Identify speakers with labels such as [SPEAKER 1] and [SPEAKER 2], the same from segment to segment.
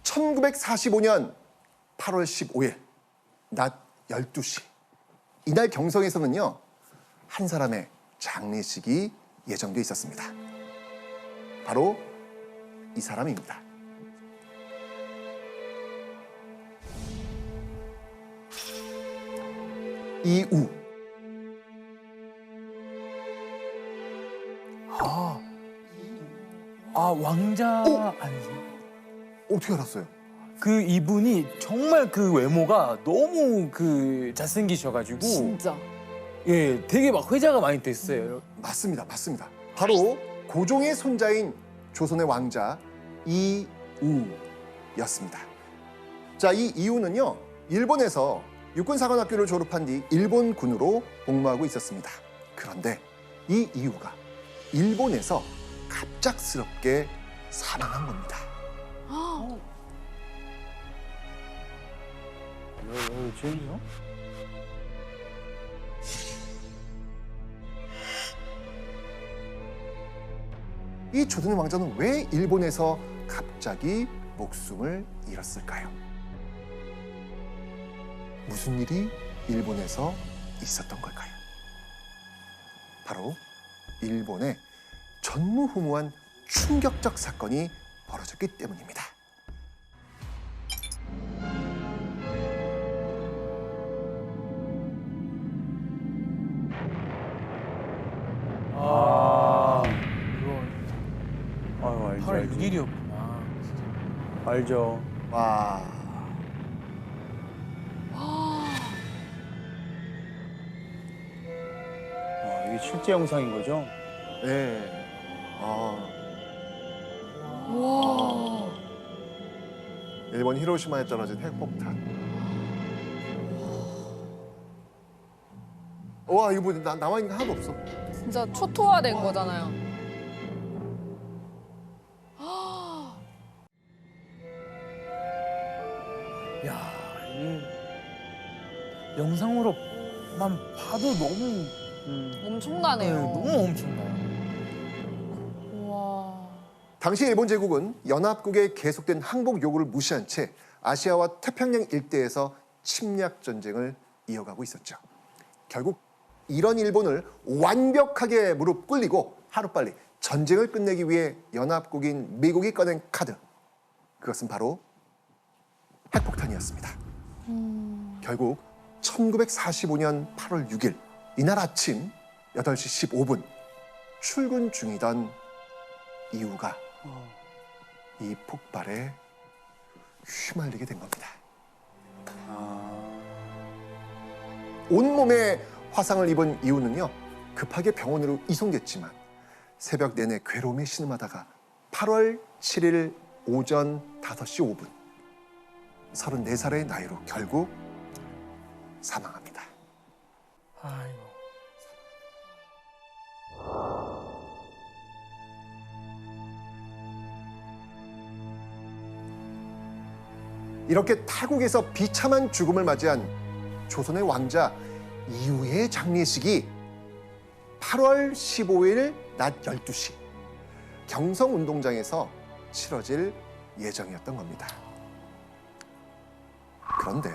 [SPEAKER 1] (1945년 8월 15일) 낮 12시. 이날 경성에서는요, 한 사람의 장례식이 예정돼 있었습니다. 바로 이 사람입니다. 이우.
[SPEAKER 2] 왕자
[SPEAKER 1] 오!
[SPEAKER 2] 아니세요?
[SPEAKER 1] 어떻게 알았어요?
[SPEAKER 2] 그 이분이 정말 그 외모가 너무 그 잘생기셔가지고
[SPEAKER 3] 진짜.
[SPEAKER 2] 예, 되게 막 회자가 많이 됐어요.
[SPEAKER 1] 맞습니다. 맞습니다. 바로 고종의 손자인 조선의 왕자 이우였습니다. 자, 이 이우는요, 일본에서 육군사관학교를 졸업한 뒤 일본군으로 복무하고 있었습니다. 그런데 이 이우가 일본에서 갑작스럽게 사망한 겁니다.
[SPEAKER 2] 지금요?
[SPEAKER 1] 이 조선의 왕자는 왜 일본에서 갑자기 목숨을 잃었을까요? 무슨 일이 일본에서 있었던 걸까요? 바로 일본에 전무후무한 충격적 사건이 벌어졌기 때문입니다.
[SPEAKER 2] 이거
[SPEAKER 4] 아유, 알죠.
[SPEAKER 2] 8월 6일이었구나.
[SPEAKER 4] 알죠.
[SPEAKER 1] 와,
[SPEAKER 4] 이게 실제 영상인 거죠?
[SPEAKER 1] 네.
[SPEAKER 3] 와.
[SPEAKER 1] 일본 히로시마에 떨어진 핵폭탄. 와, 이거 뭐 남아있는 게 하나도 없어.
[SPEAKER 3] 진짜 초토화된 거잖아요.
[SPEAKER 2] 야, 이 영상으로만 봐도 너무
[SPEAKER 3] 엄청나네요.
[SPEAKER 2] 너무 엄청나요.
[SPEAKER 3] 와.
[SPEAKER 1] 당시 일본 제국은 연합국의 계속된 항복 요구를 무시한 채 아시아와 태평양 일대에서 침략 전쟁을 이어가고 있었죠. 결국 이런 일본을 완벽하게 무릎 꿇리고 하루빨리 전쟁을 끝내기 위해 연합국인 미국이 꺼낸 카드. 그것은 바로 핵폭탄이었습니다. 결국 1945년 8월 6일 이날 아침 8시 15분 출근 중이던 이우가 이 폭발에 휘말리게 된 겁니다. 온몸에 화상을 입은 이우는요, 급하게 병원으로 이송됐지만 새벽 내내 괴로움에 신음하다가 8월 7일 오전 5시 5분 34살의 나이로 결국 사망합니다.
[SPEAKER 2] 아이고.
[SPEAKER 1] 이렇게 타국에서 비참한 죽음을 맞이한 조선의 왕자 이우의 장례식이 8월 15일 낮 12시 경성운동장에서 치러질 예정이었던 겁니다. 그런데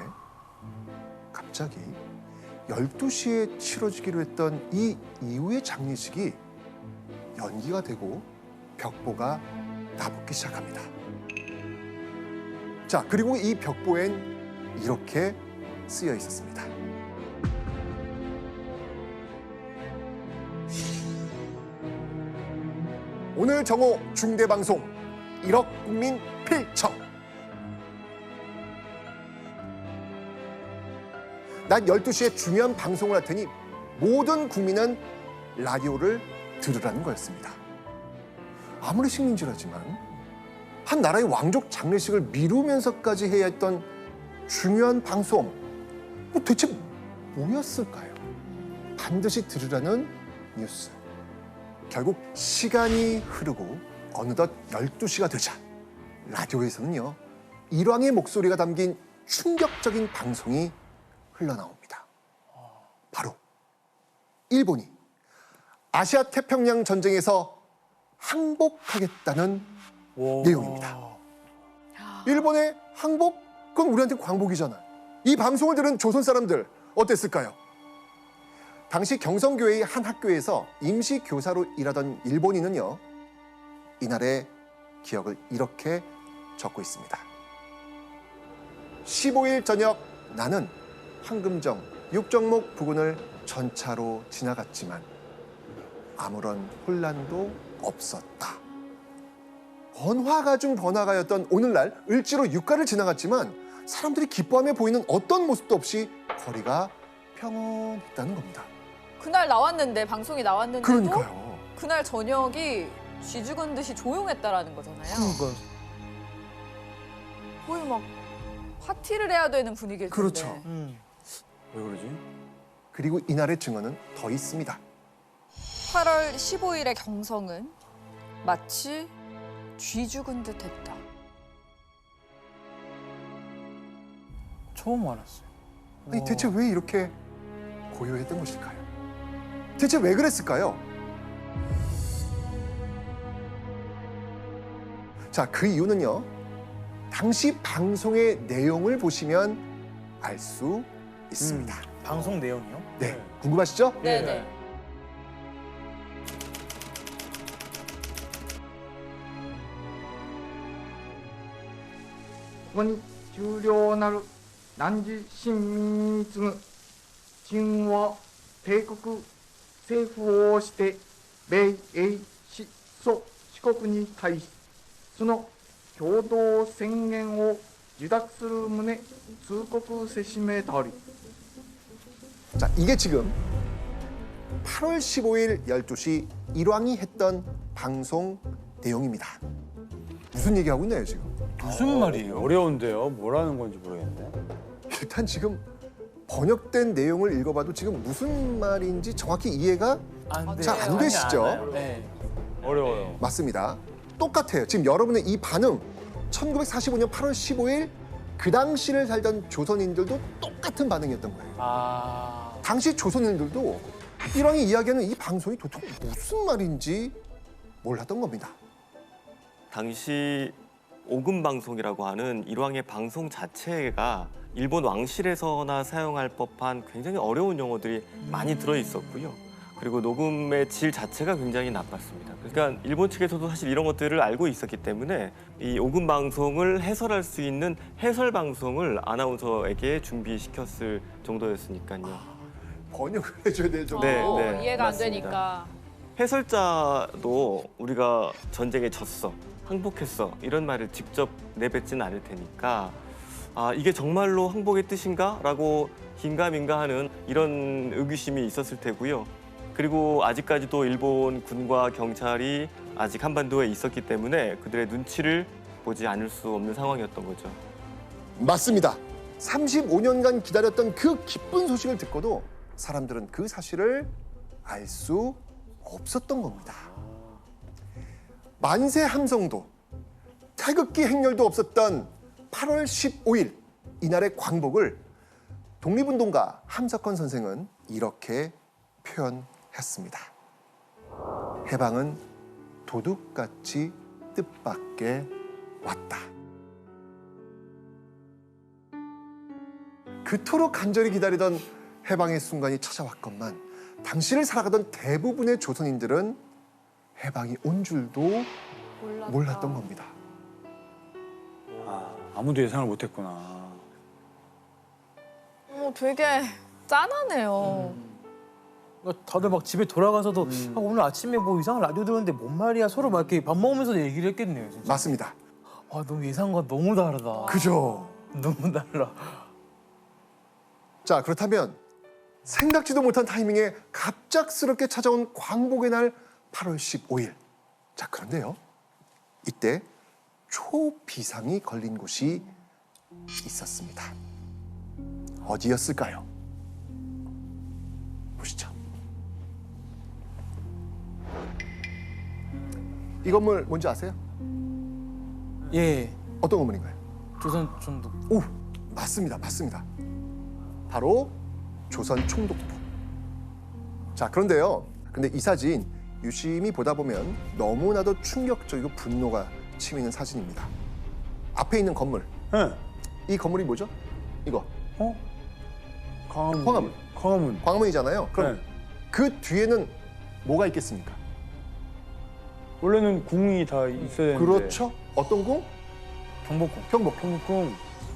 [SPEAKER 1] 갑자기 12시에 치러지기로 했던 이 이우의 장례식이 연기가 되고 벽보가 나붙기 시작합니다. 자, 그리고 이 벽보엔 이렇게 쓰여 있었습니다. 오늘 정오 중대방송 1억 국민 필청. 낮 12시에 중요한 방송을 할 테니 모든 국민은 라디오를 들으라는 거였습니다. 아무리 식민지라지만 한 나라의 왕족 장례식을 미루면서까지 해야 했던 중요한 방송, 대체 뭐였을까요? 반드시 들으라는 뉴스. 결국 시간이 흐르고 어느덧 12시가 되자 라디오에서는요, 일왕의 목소리가 담긴 충격적인 방송이 흘러나옵니다. 바로 일본이 아시아 태평양 전쟁에서 항복하겠다는 내용입니다. 일본의 항복? 그건 우리한테 광복이잖아. 이 방송을 들은 조선 사람들 어땠을까요? 당시 경성교회의 한 학교에서 임시 교사로 일하던 일본인은요, 이날의 기억을 이렇게 적고 있습니다. 15일 저녁 나는 황금정, 육정목 부근을 전차로 지나갔지만 아무런 혼란도 없었다. 번화가 중 번화가였던 오늘날 을지로 육가를 지나갔지만 사람들이 기뻐하며 보이는 어떤 모습도 없이 거리가 평온했다는 겁니다.
[SPEAKER 3] 그날 나왔는데 방송이 나왔는데도
[SPEAKER 1] 그러니까요.
[SPEAKER 3] 그날 저녁이 쥐 죽은 듯이 조용했다라는 거잖아요.
[SPEAKER 2] 그러니까.
[SPEAKER 3] 거의 막 파티를 해야 되는 분위기일 텐데.
[SPEAKER 1] 그렇죠.
[SPEAKER 4] 왜 그러지?
[SPEAKER 1] 그리고 이날의 증언은 더 있습니다.
[SPEAKER 3] 8월 15일의 경성은 마치 쥐 죽은 듯했다.
[SPEAKER 2] 처음 알았어요.
[SPEAKER 1] 아니, 대체 왜 이렇게 고요했던 것일까요? 대체 왜 그랬을까요? 자, 그 이유는요, 당시 방송의 내용을 보시면 알 수 있습니다.
[SPEAKER 2] 방송 내용이요?
[SPEAKER 1] 네, 궁금하시죠?
[SPEAKER 3] 네네.
[SPEAKER 5] ここに重要なる南寺新民に次ぐ秦は帝国政府を応じて米英四蘇四国に対しその共同宣言を受諾する旨通告せしめたり
[SPEAKER 1] 자, 이게 지금 8월 15일 12시 일왕이 했던 방송 내용입니다. 무슨 얘기하고 있나요, 지금?
[SPEAKER 2] 무슨 말이에요?
[SPEAKER 4] 어려운데요. 뭐라는 건지 모르겠네.
[SPEAKER 1] 일단 지금 번역된 내용을 읽어봐도 지금 무슨 말인지 정확히 이해가
[SPEAKER 2] 안 돼요.
[SPEAKER 1] 잘 안 되시죠?
[SPEAKER 2] 안 와요. 네.
[SPEAKER 4] 어려워요.
[SPEAKER 1] 맞습니다. 똑같아요. 지금 여러분의 이 반응 1945년 8월 15일 그 당시를 살던 조선인들도 똑같은 반응이었던 거예요.
[SPEAKER 2] 아.
[SPEAKER 1] 당시 조선인들도 일왕이 이야기하는 이 방송이 도대체 무슨 말인지 몰랐던 겁니다.
[SPEAKER 6] 당시 오금 방송이라고 하는 일왕의 방송 자체가 일본 왕실에서나 사용할 법한 굉장히 어려운 용어들이 많이 들어 있었고요. 그리고 녹음의 질 자체가 굉장히 나빴습니다. 그러니까 일본 측에서도 사실 이런 것들을 알고 있었기 때문에 이 오금 방송을 해설할 수 있는 해설 방송을 아나운서에게 준비시켰을 정도였으니까요.
[SPEAKER 1] 번역을 해줘야 될 정도로.
[SPEAKER 6] 네, 네.
[SPEAKER 3] 이해가 안
[SPEAKER 6] 맞습니다.
[SPEAKER 3] 되니까.
[SPEAKER 6] 해설자도 우리가 전쟁에 졌어, 항복했어 이런 말을 직접 내뱉지는 않을 테니까 아 이게 정말로 항복의 뜻인가? 라고 긴가민가하는 이런 의구심이 있었을 테고요. 그리고 아직까지도 일본 군과 경찰이 아직 한반도에 있었기 때문에 그들의 눈치를 보지 않을 수 없는 상황이었던 거죠.
[SPEAKER 1] 맞습니다. 35년간 기다렸던 그 기쁜 소식을 듣고도 사람들은 그 사실을 알 수 없었던 겁니다. 만세 함성도 태극기 행렬도 없었던 8월 15일 이날의 광복을 독립운동가 함석헌 선생은 이렇게 표현했습니다. 해방은 도둑같이 뜻밖에 왔다. 그토록 간절히 기다리던 해방의 순간이 찾아왔건만 당시를 살아가던 대부분의 조선인들은 해방이 온 줄도 몰랐던 겁니다.
[SPEAKER 4] 아무도 예상을 못했구나.
[SPEAKER 3] 되게 짠하네요.
[SPEAKER 2] 그러니까 다들 막 집에 돌아가서도 아, 오늘 아침에 뭐 이상한 라디오 들었는데 뭔 말이야 서로 막 이렇게 밥 먹으면서 얘기를 했겠네요. 진짜.
[SPEAKER 1] 맞습니다.
[SPEAKER 2] 아 너무 예상과 너무 다르다.
[SPEAKER 1] 그죠?
[SPEAKER 2] 너무 달라.
[SPEAKER 1] 자, 그렇다면 생각지도 못한 타이밍에 갑작스럽게 찾아온 광복의 날 8월 15일. 자, 그런데요. 이때 초비상이 걸린 곳이 있었습니다. 어디였을까요? 보시죠. 이 건물 뭔지 아세요?
[SPEAKER 2] 예.
[SPEAKER 1] 어떤 건물인가요?
[SPEAKER 2] 조선 총독.
[SPEAKER 1] 오, 맞습니다. 맞습니다. 바로 조선 총독부. 자, 그런데요. 근데 이 사진 유심히 보다 보면 너무나도 충격적이고 분노가 치미는 사진입니다. 앞에 있는 건물,
[SPEAKER 4] 네.
[SPEAKER 1] 이 건물이 뭐죠? 이거
[SPEAKER 4] 어? 광화문.
[SPEAKER 1] 광화문.
[SPEAKER 4] 광화문.
[SPEAKER 1] 광화문이잖아요. 그럼
[SPEAKER 4] 네.
[SPEAKER 1] 그 뒤에는 뭐가 있겠습니까?
[SPEAKER 4] 원래는 궁이 다 있어야 되는데.
[SPEAKER 1] 그렇죠. 어떤 궁?
[SPEAKER 2] 경복궁.
[SPEAKER 1] 경복궁.
[SPEAKER 4] 궁.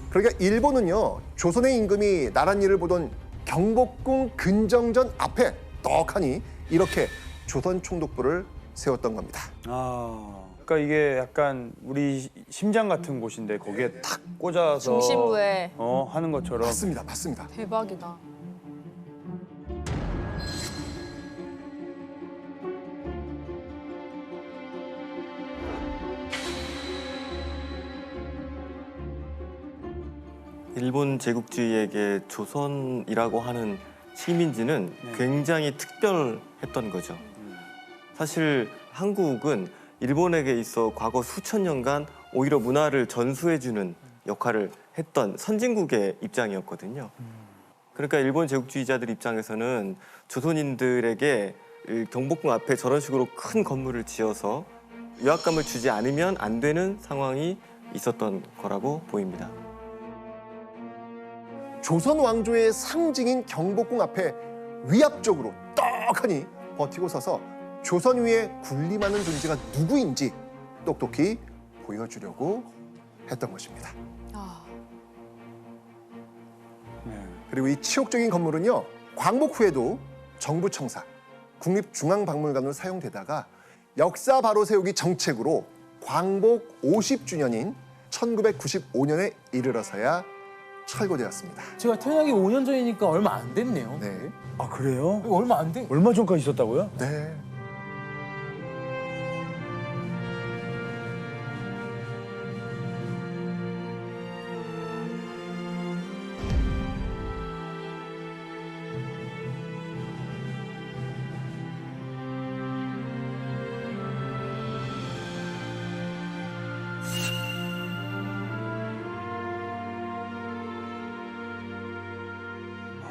[SPEAKER 1] 그러니까 일본은요, 조선의 임금이 나란 일을 보던 경복궁 근정전 앞에 떡하니 이렇게 조선 총독부를 세웠던 겁니다.
[SPEAKER 4] 아. 그러니까 이게 약간 우리 심장 같은 곳인데 거기에 탁 꽂아서
[SPEAKER 3] 중심부에.
[SPEAKER 4] 하는 것처럼.
[SPEAKER 1] 맞습니다, 맞습니다.
[SPEAKER 3] 대박이다.
[SPEAKER 6] 일본 제국주의에게 조선이라고 하는 식민지는
[SPEAKER 4] 네.
[SPEAKER 6] 굉장히 특별했던 거죠. 사실 한국은 일본에게 있어 과거 수천 년간 오히려 문화를 전수해주는 역할을 했던 선진국의 입장이었거든요. 그러니까 일본 제국주의자들 입장에서는 조선인들에게 이 경복궁 앞에 저런 식으로 큰 건물을 지어서 위압감을 주지 않으면 안 되는 상황이 있었던 거라고 보입니다.
[SPEAKER 1] 조선 왕조의 상징인 경복궁 앞에 위압적으로 떡하니 버티고 서서 조선 위에 군림하는 존재가 누구인지 똑똑히 보여주려고 했던 것입니다.
[SPEAKER 3] 아,
[SPEAKER 4] 네.
[SPEAKER 1] 그리고 이 치욕적인 건물은요, 광복 후에도 정부 청사, 국립중앙박물관으로 사용되다가 역사 바로 세우기 정책으로 광복 50주년인 1995년에 이르러서야 철거되었습니다.
[SPEAKER 2] 제가 태어나기 5년 전이니까 얼마 안 됐네요.
[SPEAKER 1] 네,
[SPEAKER 4] 아 그래요?
[SPEAKER 2] 이거 얼마 안 돼.
[SPEAKER 4] 얼마 전까지 있었다고요?
[SPEAKER 1] 네.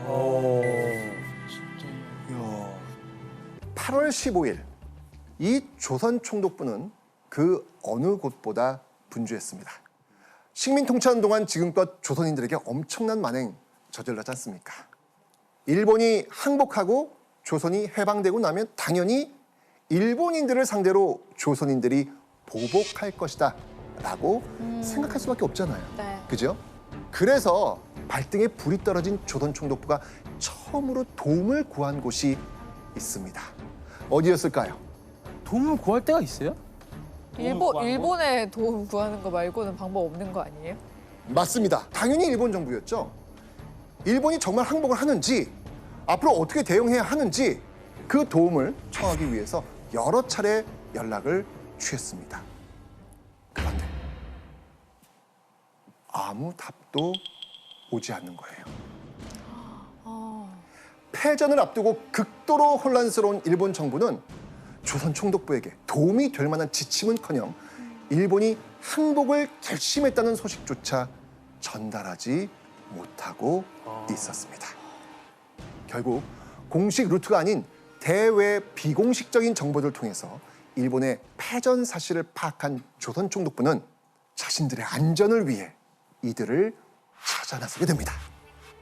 [SPEAKER 4] 오.
[SPEAKER 2] 진짜.
[SPEAKER 4] 이야.
[SPEAKER 1] 8월 15일 이 조선 총독부는 그 어느 곳보다 분주했습니다. 식민 통치하는 동안 지금껏 조선인들에게 엄청난 만행 저질렀지 않습니까? 일본이 항복하고 조선이 해방되고 나면 당연히 일본인들을 상대로 조선인들이 보복할 것이다 라고 생각할 수밖에 없잖아요.
[SPEAKER 3] 네.
[SPEAKER 1] 그죠? 그래서 발등에 불이 떨어진 조선 총독부가 처음으로 도움을 구한 곳이 있습니다. 어디였을까요?
[SPEAKER 2] 도움을 구할 데가 있어요?
[SPEAKER 3] 일본에 도움 구하는 거 말고는 방법 없는 거 아니에요?
[SPEAKER 1] 맞습니다. 당연히 일본 정부였죠. 일본이 정말 항복을 하는지, 앞으로 어떻게 대응해야 하는지 그 도움을 청하기 위해서 여러 차례 연락을 취했습니다. 그런데 아무 답도 오지 않는 거예요. 패전을 앞두고 극도로 혼란스러운 일본 정부는 조선 총독부에게 도움이 될 만한 지침은커녕 일본이 항복을 결심했다는 소식조차 전달하지 못하고 있었습니다. 결국 공식 루트가 아닌 대외 비공식적인 정보들을 통해서 일본의 패전 사실을 파악한 조선 총독부는 자신들의 안전을 위해 이들을 찾아 나서게 됩니다.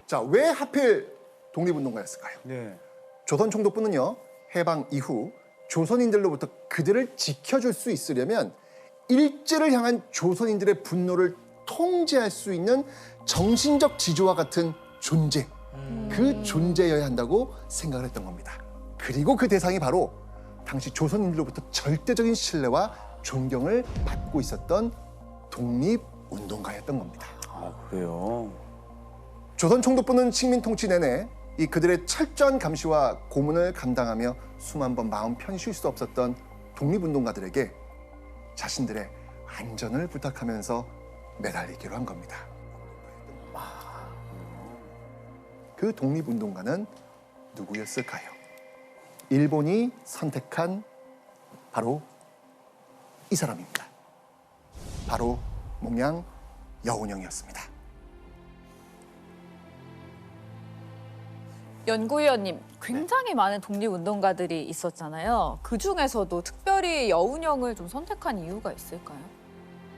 [SPEAKER 1] 자, 왜 하필 독립운동가였을까요?
[SPEAKER 4] 네.
[SPEAKER 1] 조선 총독부는요, 해방 이후 조선인들로부터 그들을 지켜줄 수 있으려면 일제를 향한 조선인들의 분노를 통제할 수 있는 정신적 지주와 같은 존재, 그 존재여야 한다고 생각을 했던 겁니다. 그리고 그 대상이 바로 당시 조선인들로부터 절대적인 신뢰와 존경을 받고 있었던 독립운동가였던 겁니다.
[SPEAKER 4] 아 그래요?
[SPEAKER 1] 조선 총독부는 식민 통치 내내 이 그들의 철저한 감시와 고문을 감당하며 수만 번 마음 편히 쉴 수 없었던 독립운동가들에게 자신들의 안전을 부탁하면서 매달리기로 한 겁니다. 그 독립운동가는 누구였을까요? 일본이 선택한 바로 이 사람입니다. 바로 몽양 여운형이었습니다.
[SPEAKER 3] 연구위원님, 굉장히 많은 독립운동가들이 있었잖아요. 그 중에서도 특별히 여운형을 좀 선택한 이유가 있을까요?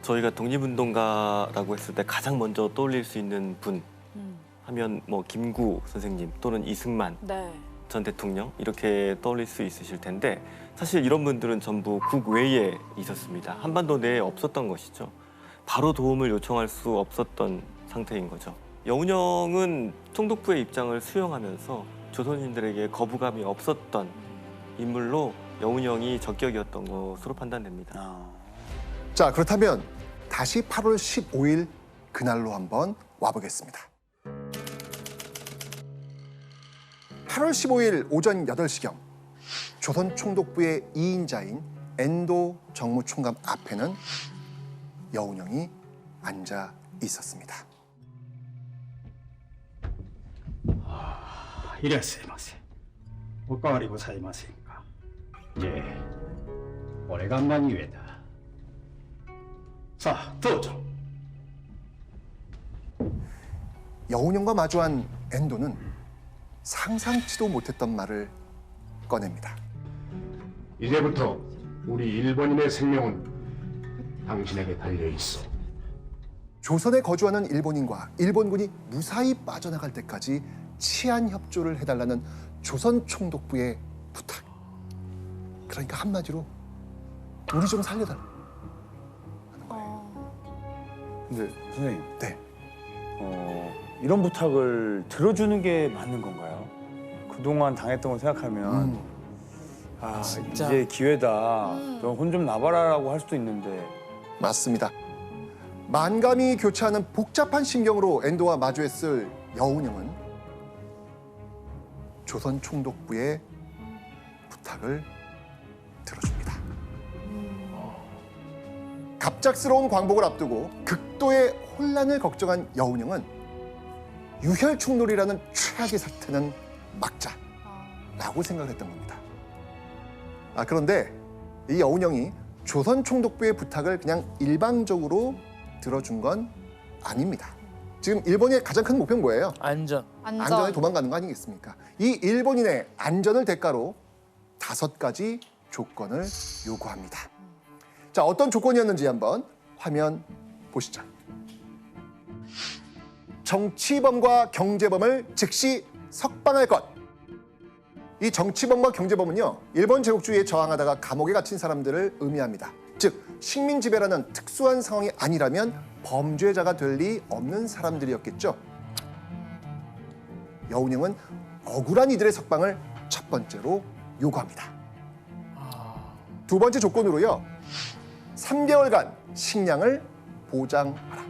[SPEAKER 6] 저희가 독립운동가라고 했을 때 가장 먼저 떠올릴 수 있는 분 하면 뭐 김구 선생님 또는 이승만
[SPEAKER 3] 네.
[SPEAKER 6] 전 대통령 이렇게 떠올릴 수 있으실 텐데 사실 이런 분들은 전부 국외에 있었습니다. 한반도 내에 없었던 것이죠. 바로 도움을 요청할 수 없었던 상태인 거죠. 여운형은 총독부의 입장을 수용하면서 조선인들에게 거부감이 없었던 인물로 여운형이 적격이었던 것으로 판단됩니다.
[SPEAKER 1] 자, 그렇다면 다시 8월 15일 그날로 한번 와보겠습니다. 8월 15일 오전 8시경 조선 총독부의 2인자인 엔도 정무총감 앞에는 여운형이 앉아 있었습니다.
[SPEAKER 7] いらっしゃいませ。おかわりございませんか。ええ、俺が何故だ。さあ、どうぞ。
[SPEAKER 1] 여운형과 마주한 엔도는 상상치도 못했던 말을 꺼냅니다.
[SPEAKER 8] 이제부터 우리 일본인의 생명은 당신에게 달려 있어.
[SPEAKER 1] 조선에 거주하는 일본인과 일본군이 무사히 빠져나갈 때까지 치안 협조를 해달라는 조선 총독부의 부탁. 그러니까 한마디로 우리 좀 살려달라.
[SPEAKER 4] 근데 선생님,
[SPEAKER 1] 네.
[SPEAKER 4] 이런 부탁을 들어주는 게 맞는 건가요? 그동안 당했던 걸 생각하면 아
[SPEAKER 2] 진짜.
[SPEAKER 4] 이제 기회다. 혼 좀 나봐라라고 할 수도 있는데
[SPEAKER 1] 맞습니다. 만감이 교차하는 복잡한 심경으로 엔도와 마주했을 여운형은 조선 총독부의 부탁을 들어줍니다. 갑작스러운 광복을 앞두고 극도의 혼란을 걱정한 여운형은 유혈충돌이라는 최악의 사태는 막자라고 생각을 했던 겁니다. 그런데 이 여운형이 조선 총독부의 부탁을 그냥 일방적으로 들어준 건 아닙니다. 지금 일본의 가장 큰 목표는 뭐예요?
[SPEAKER 2] 안전.
[SPEAKER 1] 안전에 도망가는 거 아니겠습니까? 이 일본인의 안전을 대가로 5가지 조건을 요구합니다. 자, 어떤 조건이었는지 한번 화면 보시죠. 정치범과 경제범을 즉시 석방할 것. 이 정치범과 경제범은요, 일본 제국주의에 저항하다가 감옥에 갇힌 사람들을 의미합니다. 즉, 식민 지배라는 특수한 상황이 아니라면 범죄자가 될 리 없는 사람들이었겠죠. 여운형은 억울한 이들의 석방을 첫 번째로 요구합니다. 두 번째 조건으로요, 3개월간 식량을 보장하라.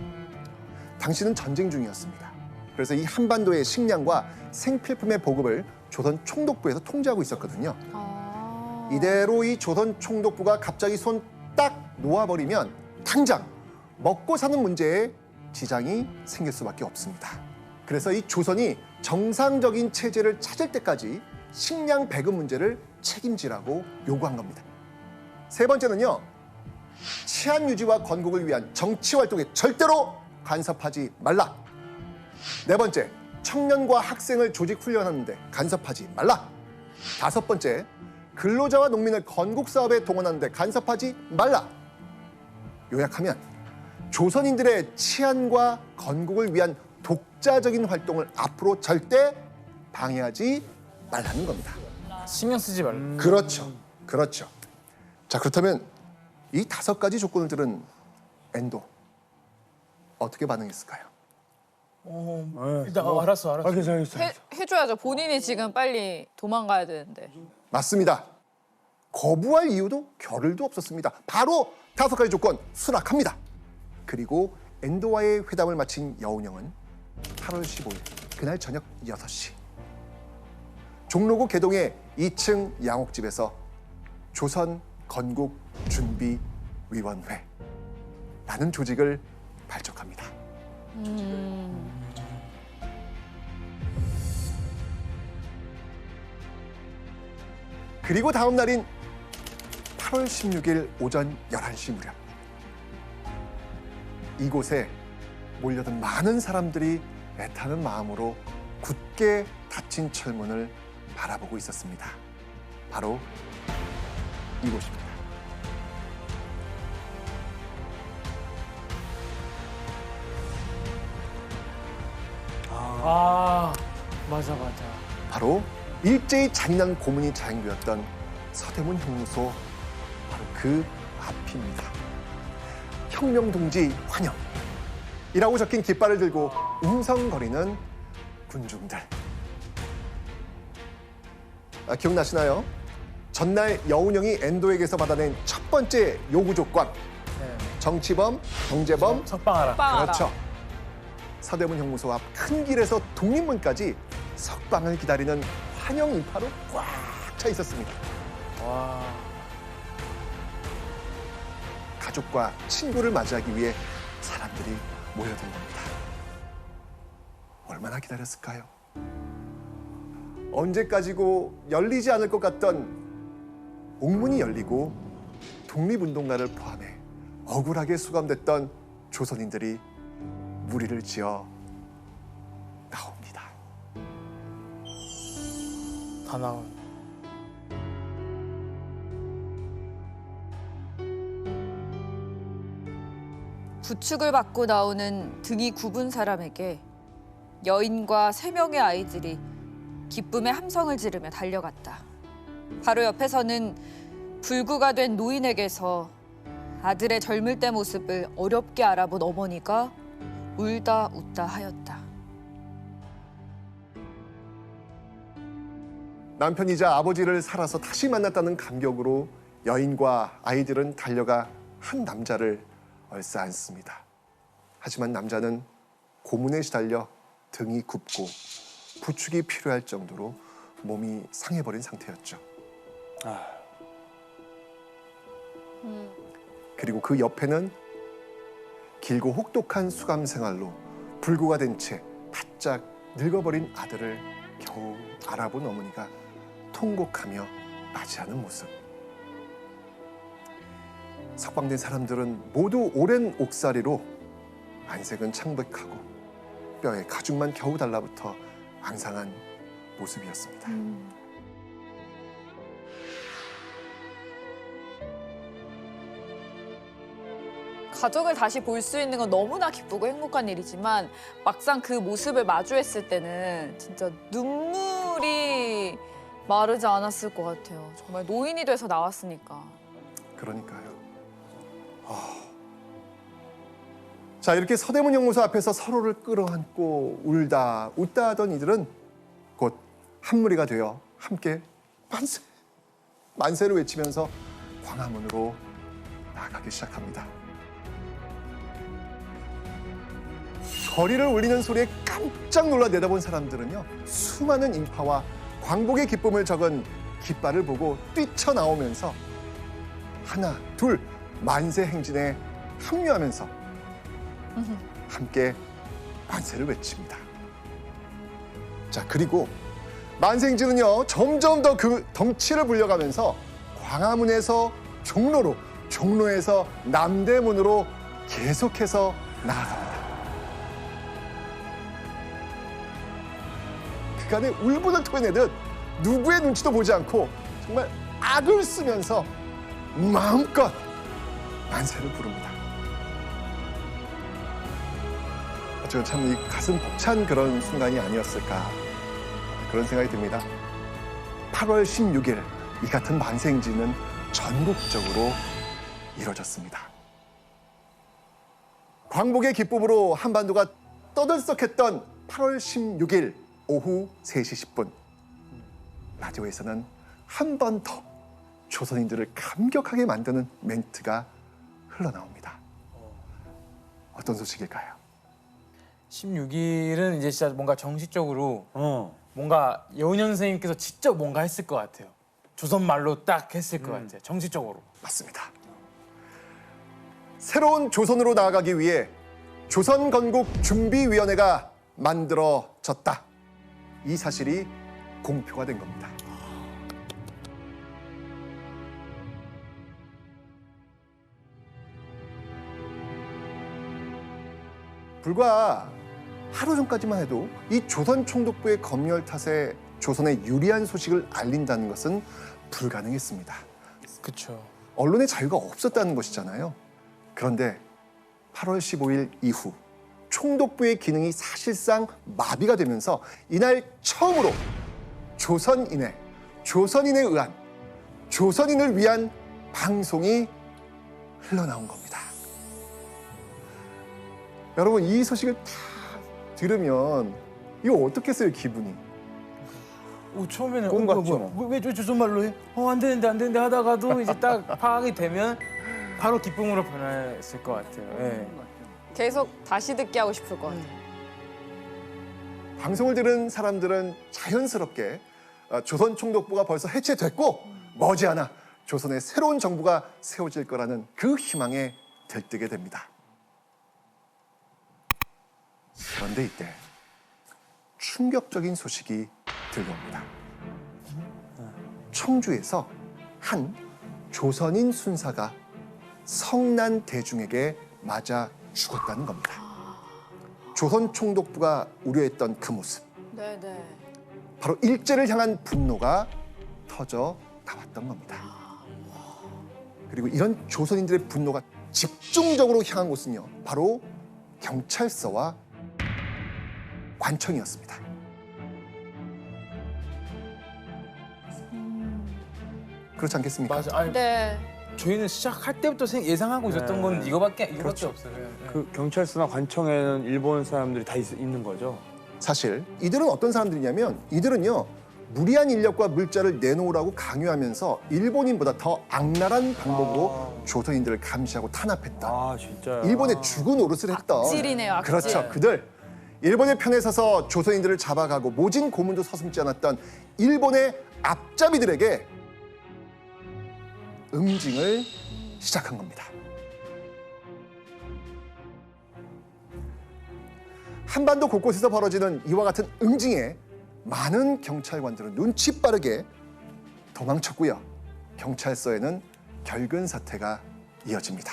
[SPEAKER 1] 당시는 전쟁 중이었습니다. 그래서 이 한반도의 식량과 생필품의 보급을 조선 총독부에서 통제하고 있었거든요. 이대로 이 조선 총독부가 갑자기 손 딱 놓아버리면 당장 먹고 사는 문제에 지장이 생길 수밖에 없습니다. 그래서 이 조선이 정상적인 체제를 찾을 때까지 식량 배급 문제를 책임지라고 요구한 겁니다. 세 번째는요, 치안 유지와 건국을 위한 정치 활동에 절대로 간섭하지 말라. 네 번째, 청년과 학생을 조직 훈련하는데 간섭하지 말라. 5번째, 근로자와 농민을 건국 사업에 동원하는데 간섭하지 말라. 요약하면 조선인들의 치안과 건국을 위한 독자적인 활동을 앞으로 절대 방해하지 말라는 겁니다.
[SPEAKER 2] 신경 쓰지 말라.
[SPEAKER 1] 그렇죠. 그렇죠. 자, 그렇다면 이 5가지 조건을 들은 엔도 어떻게 반응했을까요?
[SPEAKER 2] 일단 알았어.
[SPEAKER 4] 괜찮아요.
[SPEAKER 3] 해줘야죠. 본인이 지금 빨리 도망가야 되는데.
[SPEAKER 1] 맞습니다. 거부할 이유도 겨를도 없었습니다. 바로 5가지 조건 수락합니다. 그리고 엔도와의 회담을 마친 여운형은 8월 15일 그날 저녁 6시 종로구 개동의 2층 양옥집에서 조선 건국 준비 위원회라는 조직을 발족합니다. 그리고 다음 날인 8월 16일 오전 11시 무렵 이곳에 몰려든 많은 사람들이 애타는 마음으로 굳게 닫힌 철문을 바라보고 있었습니다. 바로 이곳입니다.
[SPEAKER 2] 아 맞아.
[SPEAKER 1] 바로 일제히 잔인한 고문이 자행되었던 서대문 형무소 바로 그 앞입니다. 혁명동지 환영이라고 적힌 깃발을 들고 웅성거리는 군중들. 기억나시나요? 전날 여운형이 엔도에게서 받아낸 첫 번째 요구 조건.
[SPEAKER 2] 네.
[SPEAKER 1] 정치범, 경제범,
[SPEAKER 2] 석방하라.
[SPEAKER 1] 그렇죠. 서대문 형무소 앞 큰 길에서 독립문까지 석방을 기다리는 환영 인파로 꽉 차 있었습니다.
[SPEAKER 2] 와.
[SPEAKER 1] 가족과 친구를 맞이하기 위해 사람들이 모여든 겁니다. 얼마나 기다렸을까요? 언제까지고 열리지 않을 것 같던 옥문이 열리고 독립운동가를 포함해 억울하게 수감됐던 조선인들이 무리를 지어 나옵니다.
[SPEAKER 2] 다 나온.
[SPEAKER 3] 부축을 받고 나오는 등이 굽은 사람에게 여인과 3명의 아이들이 기쁨의 함성을 지르며 달려갔다. 바로 옆에서는 불구가 된 노인에게서 아들의 젊을 때 모습을 어렵게 알아본 어머니가 울다 웃다 하였다.
[SPEAKER 1] 남편이자 아버지를 살아서 다시 만났다는 감격으로 여인과 아이들은 달려가 한 남자를 얼싸안습니다. 하지만 남자는 고문에 시달려 등이 굽고 부축이 필요할 정도로 몸이 상해버린 상태였죠. 그리고 그 옆에는 길고 혹독한 수감 생활로 불구가 된 채 바짝 늙어버린 아들을 겨우 알아본 어머니가 통곡하며 맞이하는 모습. 석방된 사람들은 모두 오랜 옥살이로 안색은 창백하고 뼈에 가죽만 겨우 달라붙어 앙상한 모습이었습니다.
[SPEAKER 3] 가족을 다시 볼 수 있는 건 너무나 기쁘고 행복한 일이지만 막상 그 모습을 마주했을 때는 진짜 눈물이 마르지 않았을 것 같아요. 정말 노인이 돼서 나왔으니까.
[SPEAKER 1] 그러니까요. 자, 이렇게 서대문 형무소 앞에서 서로를 끌어안고 울다 웃다 하던 이들은 곧 한 무리가 되어 함께 만세, 만세를 외치면서 광화문으로 나아가기 시작합니다. 거리를 울리는 소리에 깜짝 놀라 내다본 사람들은요, 수많은 인파와 광복의 기쁨을 적은 깃발을 보고 뛰쳐나오면서 하나, 둘 만세 행진에 합류하면서 함께 만세를 외칩니다. 자, 그리고 만세 행진은요, 점점 더 그 덩치를 불려가면서 광화문에서 종로로, 종로에서 남대문으로 계속해서 나아갑니다. 그간의 울분을 토해내듯 누구의 눈치도 보지 않고 정말 악을 쓰면서 마음껏 만세를 부릅니다. 어쩌면 참 이 가슴 벅찬 그런 순간이 아니었을까, 그런 생각이 듭니다. 8월 16일 이 같은 만세 행진은 전국적으로 이뤄졌습니다. 광복의 기쁨으로 한반도가 떠들썩했던 8월 16일 오후 3시 10분 라디오에서는 한 번 더 조선인들을 감격하게 만드는 멘트가 흘러나옵니다. 어떤 소식일까요?
[SPEAKER 2] 16일은 이제 진짜 뭔가 정식적으로 뭔가 여운형 선생님께서 직접 뭔가 했을 것 같아요. 조선말로 딱 했을 것 같아요. 정식적으로.
[SPEAKER 1] 맞습니다. 새로운 조선으로 나아가기 위해 조선건국준비위원회가 만들어졌다. 이 사실이 공표가 된 겁니다. 불과 하루 전까지만 해도 이 조선 총독부의 검열 탓에 조선에 유리한 소식을 알린다는 것은 불가능했습니다.
[SPEAKER 2] 그쵸.
[SPEAKER 1] 언론의 자유가 없었다는 것이잖아요. 그런데 8월 15일 이후 총독부의 기능이 사실상 마비가 되면서 이날 처음으로 조선인에 의한 조선인을 위한 방송이 흘러나온 겁니다. 여러분 이 소식을 다 들으면 이거 어떻겠어요 기분이?
[SPEAKER 2] 처음에는
[SPEAKER 4] 꿈 같죠, 뭐.
[SPEAKER 2] 왜 조선말로 해? 안 되는데 하다가도 이제 딱 파악이 되면 바로 기쁨으로 변했을 것 같아요. 예.
[SPEAKER 3] 계속 다시 듣기 하고 싶을 것 같아요.
[SPEAKER 1] 방송을 들은 사람들은 자연스럽게 조선 총독부가 벌써 해체됐고 머지않아 조선의 새로운 정부가 세워질 거라는 그 희망에 들뜨게 됩니다. 그런데 이때 충격적인 소식이 들려옵니다. 청주에서 한 조선인 순사가 성난 대중에게 맞아 죽었다는 겁니다. 조선 총독부가 우려했던 그 모습,
[SPEAKER 3] 네네.
[SPEAKER 1] 바로 일제를 향한 분노가 터져 나왔던 겁니다. 그리고 이런 조선인들의 분노가 집중적으로 향한 곳은요, 바로 경찰서와 관청이었습니다. 그렇지 않겠습니까?
[SPEAKER 2] 맞아. 아니,
[SPEAKER 3] 네.
[SPEAKER 2] 저희는 시작할 때부터 예상하고 있었던 건 이거밖에
[SPEAKER 1] 그렇죠.
[SPEAKER 2] 없어요. 예.
[SPEAKER 4] 그 경찰서나 관청에는 일본 사람들이 다 있는 거죠.
[SPEAKER 1] 사실 이들은 어떤 사람들이냐면 이들은요 무리한 인력과 물자를 내놓으라고 강요하면서 일본인보다 더 악랄한 방법으로 조선인들을 감시하고 탄압했다.
[SPEAKER 4] 아 진짜.
[SPEAKER 1] 일본의 죽은 노릇을 했던
[SPEAKER 3] 악질이네요, 악질.
[SPEAKER 1] 그렇죠. 그들 일본의 편에 서서 조선인들을 잡아가고 모진 고문도 서슴지 않았던 일본의 앞잡이들에게 응징을 시작한 겁니다. 한반도 곳곳에서 벌어지는 이와 같은 응징에 많은 경찰관들은 눈치 빠르게 도망쳤고요. 경찰서에는 결근 사태가 이어집니다.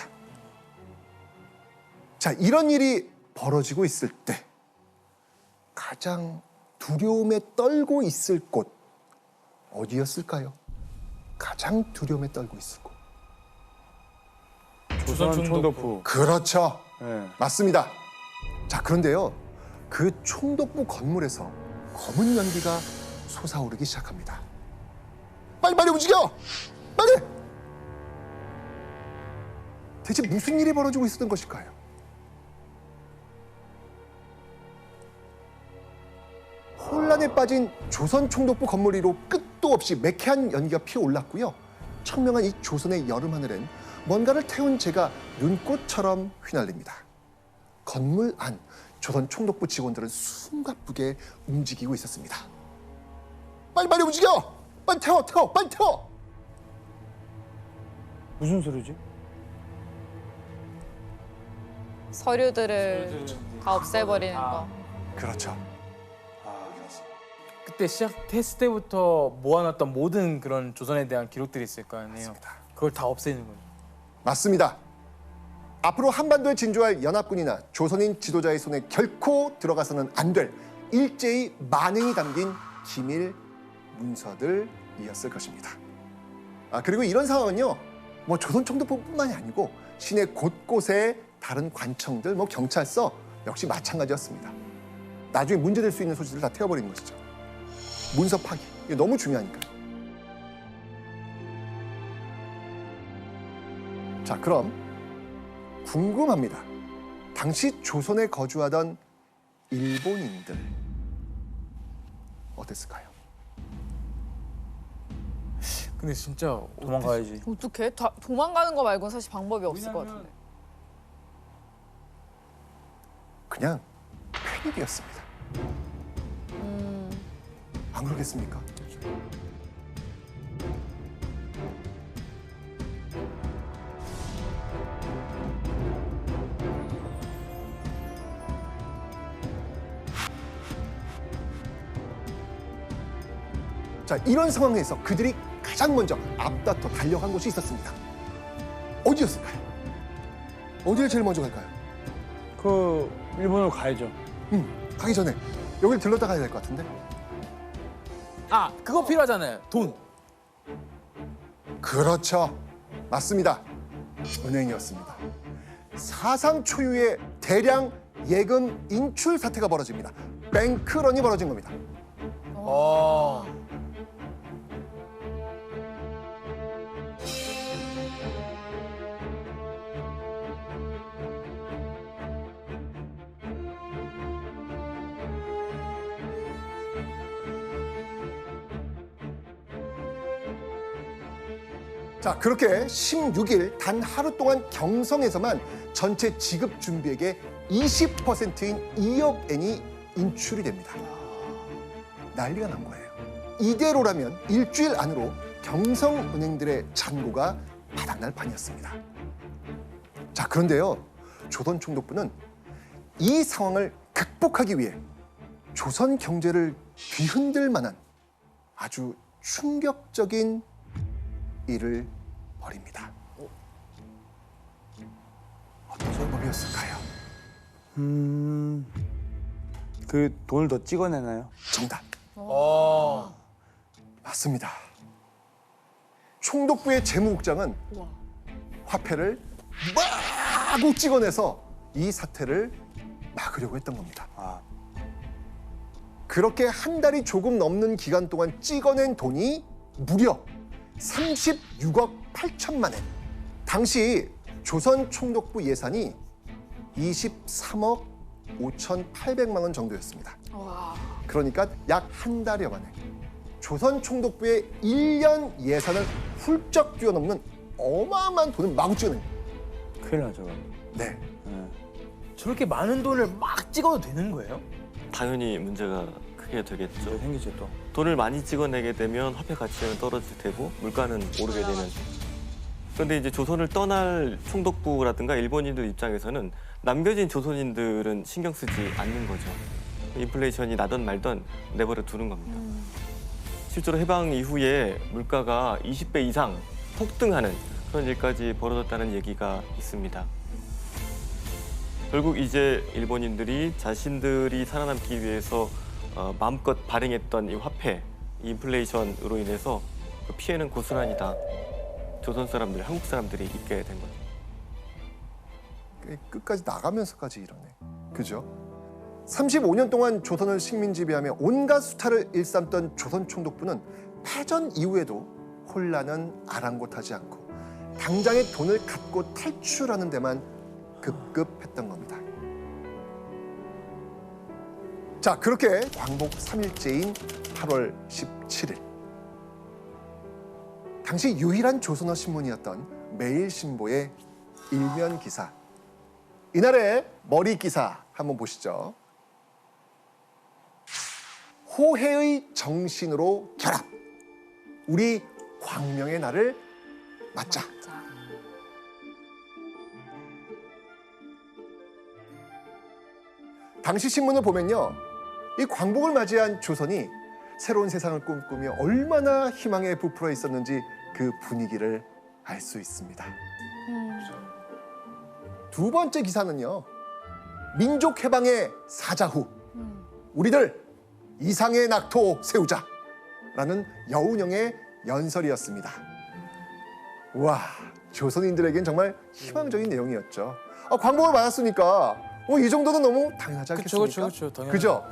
[SPEAKER 1] 자, 이런 일이 벌어지고 있을 때 가장 두려움에 떨고 있을 곳 어디였을까요? 가장 두려움에 떨고 있을 곳.
[SPEAKER 4] 조선 총독부.
[SPEAKER 1] 그렇죠.
[SPEAKER 4] 네.
[SPEAKER 1] 맞습니다. 자, 그런데요. 그 총독부 건물에서 검은 연기가 솟아오르기 시작합니다. 빨리 움직여! 빨리! 대체 무슨 일이 벌어지고 있었던 것일까요? 혼란에 빠진 조선 총독부 건물 위로 끝도 없이 매캐한 연기가 피어올랐고요. 청명한 이 조선의 여름 하늘엔 뭔가를 태운 재가 눈꽃처럼 휘날립니다. 건물 안 조선 총독부 직원들은 숨가쁘게 움직이고 있었습니다. 빨리 움직여! 빨리 태워! 빨리 태워!
[SPEAKER 4] 무슨 소리지?
[SPEAKER 3] 서류들을 다 없애버리는 거.
[SPEAKER 1] 그렇죠.
[SPEAKER 2] 그때 시작했을 때부터 모아놨던 모든 그런 조선에 대한 기록들이 있을 거 아니에요.
[SPEAKER 1] 맞습니다.
[SPEAKER 2] 그걸 다 없애는 거예요.
[SPEAKER 1] 맞습니다. 앞으로 한반도에 진주할 연합군이나 조선인 지도자의 손에 결코 들어가서는 안 될 일제의 만행이 담긴 기밀 문서들이었을 것입니다. 그리고 이런 상황은요, 뭐 조선 총독부뿐만이 아니고 시내 곳곳의 다른 관청들, 뭐 경찰서 역시 마찬가지였습니다. 나중에 문제될 수 있는 소식들을 다 태워버리는 것이죠. 문서 파기, 이게 너무 중요하니까. 자, 그럼 궁금합니다. 당시 조선에 거주하던 일본인들 어땠을까요?
[SPEAKER 2] 근데 진짜
[SPEAKER 4] 도망가야지.
[SPEAKER 3] 어떡해? 도망가는 거 말고는 사실 방법이 없을 것 같은데.
[SPEAKER 1] 그냥 패닉이었습니다. 안 그러겠습니까? 자, 이런 상황에서 그들이 가장 먼저 앞다퉈 달려간 곳이 있었습니다. 어디였을까요? 어디를 제일 먼저 갈까요?
[SPEAKER 4] 그 일본으로 가야죠.
[SPEAKER 1] 가기 전에 여길 들렀다 가야 될 것 같은데.
[SPEAKER 2] 아, 그거 필요하잖아요. 돈.
[SPEAKER 1] 그렇죠. 맞습니다. 은행이었습니다. 사상 초유의 대량 예금 인출 사태가 벌어집니다. 뱅크런이 벌어진 겁니다.
[SPEAKER 2] 어.
[SPEAKER 1] 자, 그렇게 16일 단 하루 동안 경성에서만 전체 지급 준비액의 20%인 2억 엔이 인출이 됩니다. 난리가 난 거예요. 이대로라면 일주일 안으로 경성은행들의 잔고가 바닥날 판이었습니다. 자, 그런데요. 조선총독부는 이 상황을 극복하기 위해 조선 경제를 뒤흔들 만한 아주 충격적인 일을 벌입니다. 어떤 법이었을까요?
[SPEAKER 4] 그 돈을 더 찍어내나요?
[SPEAKER 1] 정답.
[SPEAKER 2] 어.
[SPEAKER 1] 맞습니다. 총독부의 재무국장은 화폐를 마구 찍어내서 이 사태를 막으려고 했던 겁니다. 그렇게 한 달이 조금 넘는 기간 동안 찍어낸 돈이 무려 36억 8천만 엔. 당시 조선 총독부 예산이 23억 5,800만 원 정도였습니다.
[SPEAKER 3] 와.
[SPEAKER 1] 그러니까 약 한 달여 만에 조선 총독부의 1년 예산을 훌쩍 뛰어넘는 어마어마한 돈을 마구 찍어낸 거예요.
[SPEAKER 4] 큰일 나죠.
[SPEAKER 1] 네.
[SPEAKER 2] 저렇게 많은 돈을 막 찍어도 되는 거예요?
[SPEAKER 6] 당연히 문제가 크게 되겠죠.
[SPEAKER 4] 생기죠 또.
[SPEAKER 6] 돈을 많이 찍어내게 되면 화폐 가치는 떨어질 테고 물가는 오르게 되는. 그런데 이제 조선을 떠날 총독부라든가 일본인들 입장에서는 남겨진 조선인들은 신경 쓰지 않는 거죠. 인플레이션이 나던 말던 내버려 두는 겁니다. 실제로 해방 이후에 물가가 20배 이상 폭등하는 그런 일까지 벌어졌다는 얘기가 있습니다. 결국 이제 일본인들이 자신들이 살아남기 위해서 마음껏 발행했던 이 화폐, 이 인플레이션으로 인해서 그 피해는 고스란히 다 조선 사람들, 한국 사람들이 입게 된 거죠.
[SPEAKER 1] 끝까지 나가면서까지 이러네. 그죠? 35년 동안 조선을 식민 지배하며 온갖 수탈을 일삼던 조선 총독부는 패전 이후에도 혼란은 아랑곳하지 않고 당장의 돈을 갖고 탈출하는 데만 급급했던 겁니다. 자, 그렇게 광복 3일째인 8월 17일. 당시 유일한 조선어 신문이었던 매일신보의 일면 기사. 이날의 머리 기사 한번 보시죠. 호해의 정신으로 결합. 우리 광명의 날을 맞자. 당시 신문을 보면요. 이 광복을 맞이한 조선이 새로운 세상을 꿈꾸며 얼마나 희망에 부풀어 있었는지 그 분위기를 알 수 있습니다. 두 번째 기사는요. 민족 해방의 사자후. 우리들 이상의 낙토 세우자. 라는 여운형의 연설이었습니다. 우와, 조선인들에겐 정말 희망적인 내용이었죠. 광복을 맞았으니까 이 정도는 너무 당연하지 않겠습니까?
[SPEAKER 2] 그렇죠. 당연히.
[SPEAKER 1] 그죠?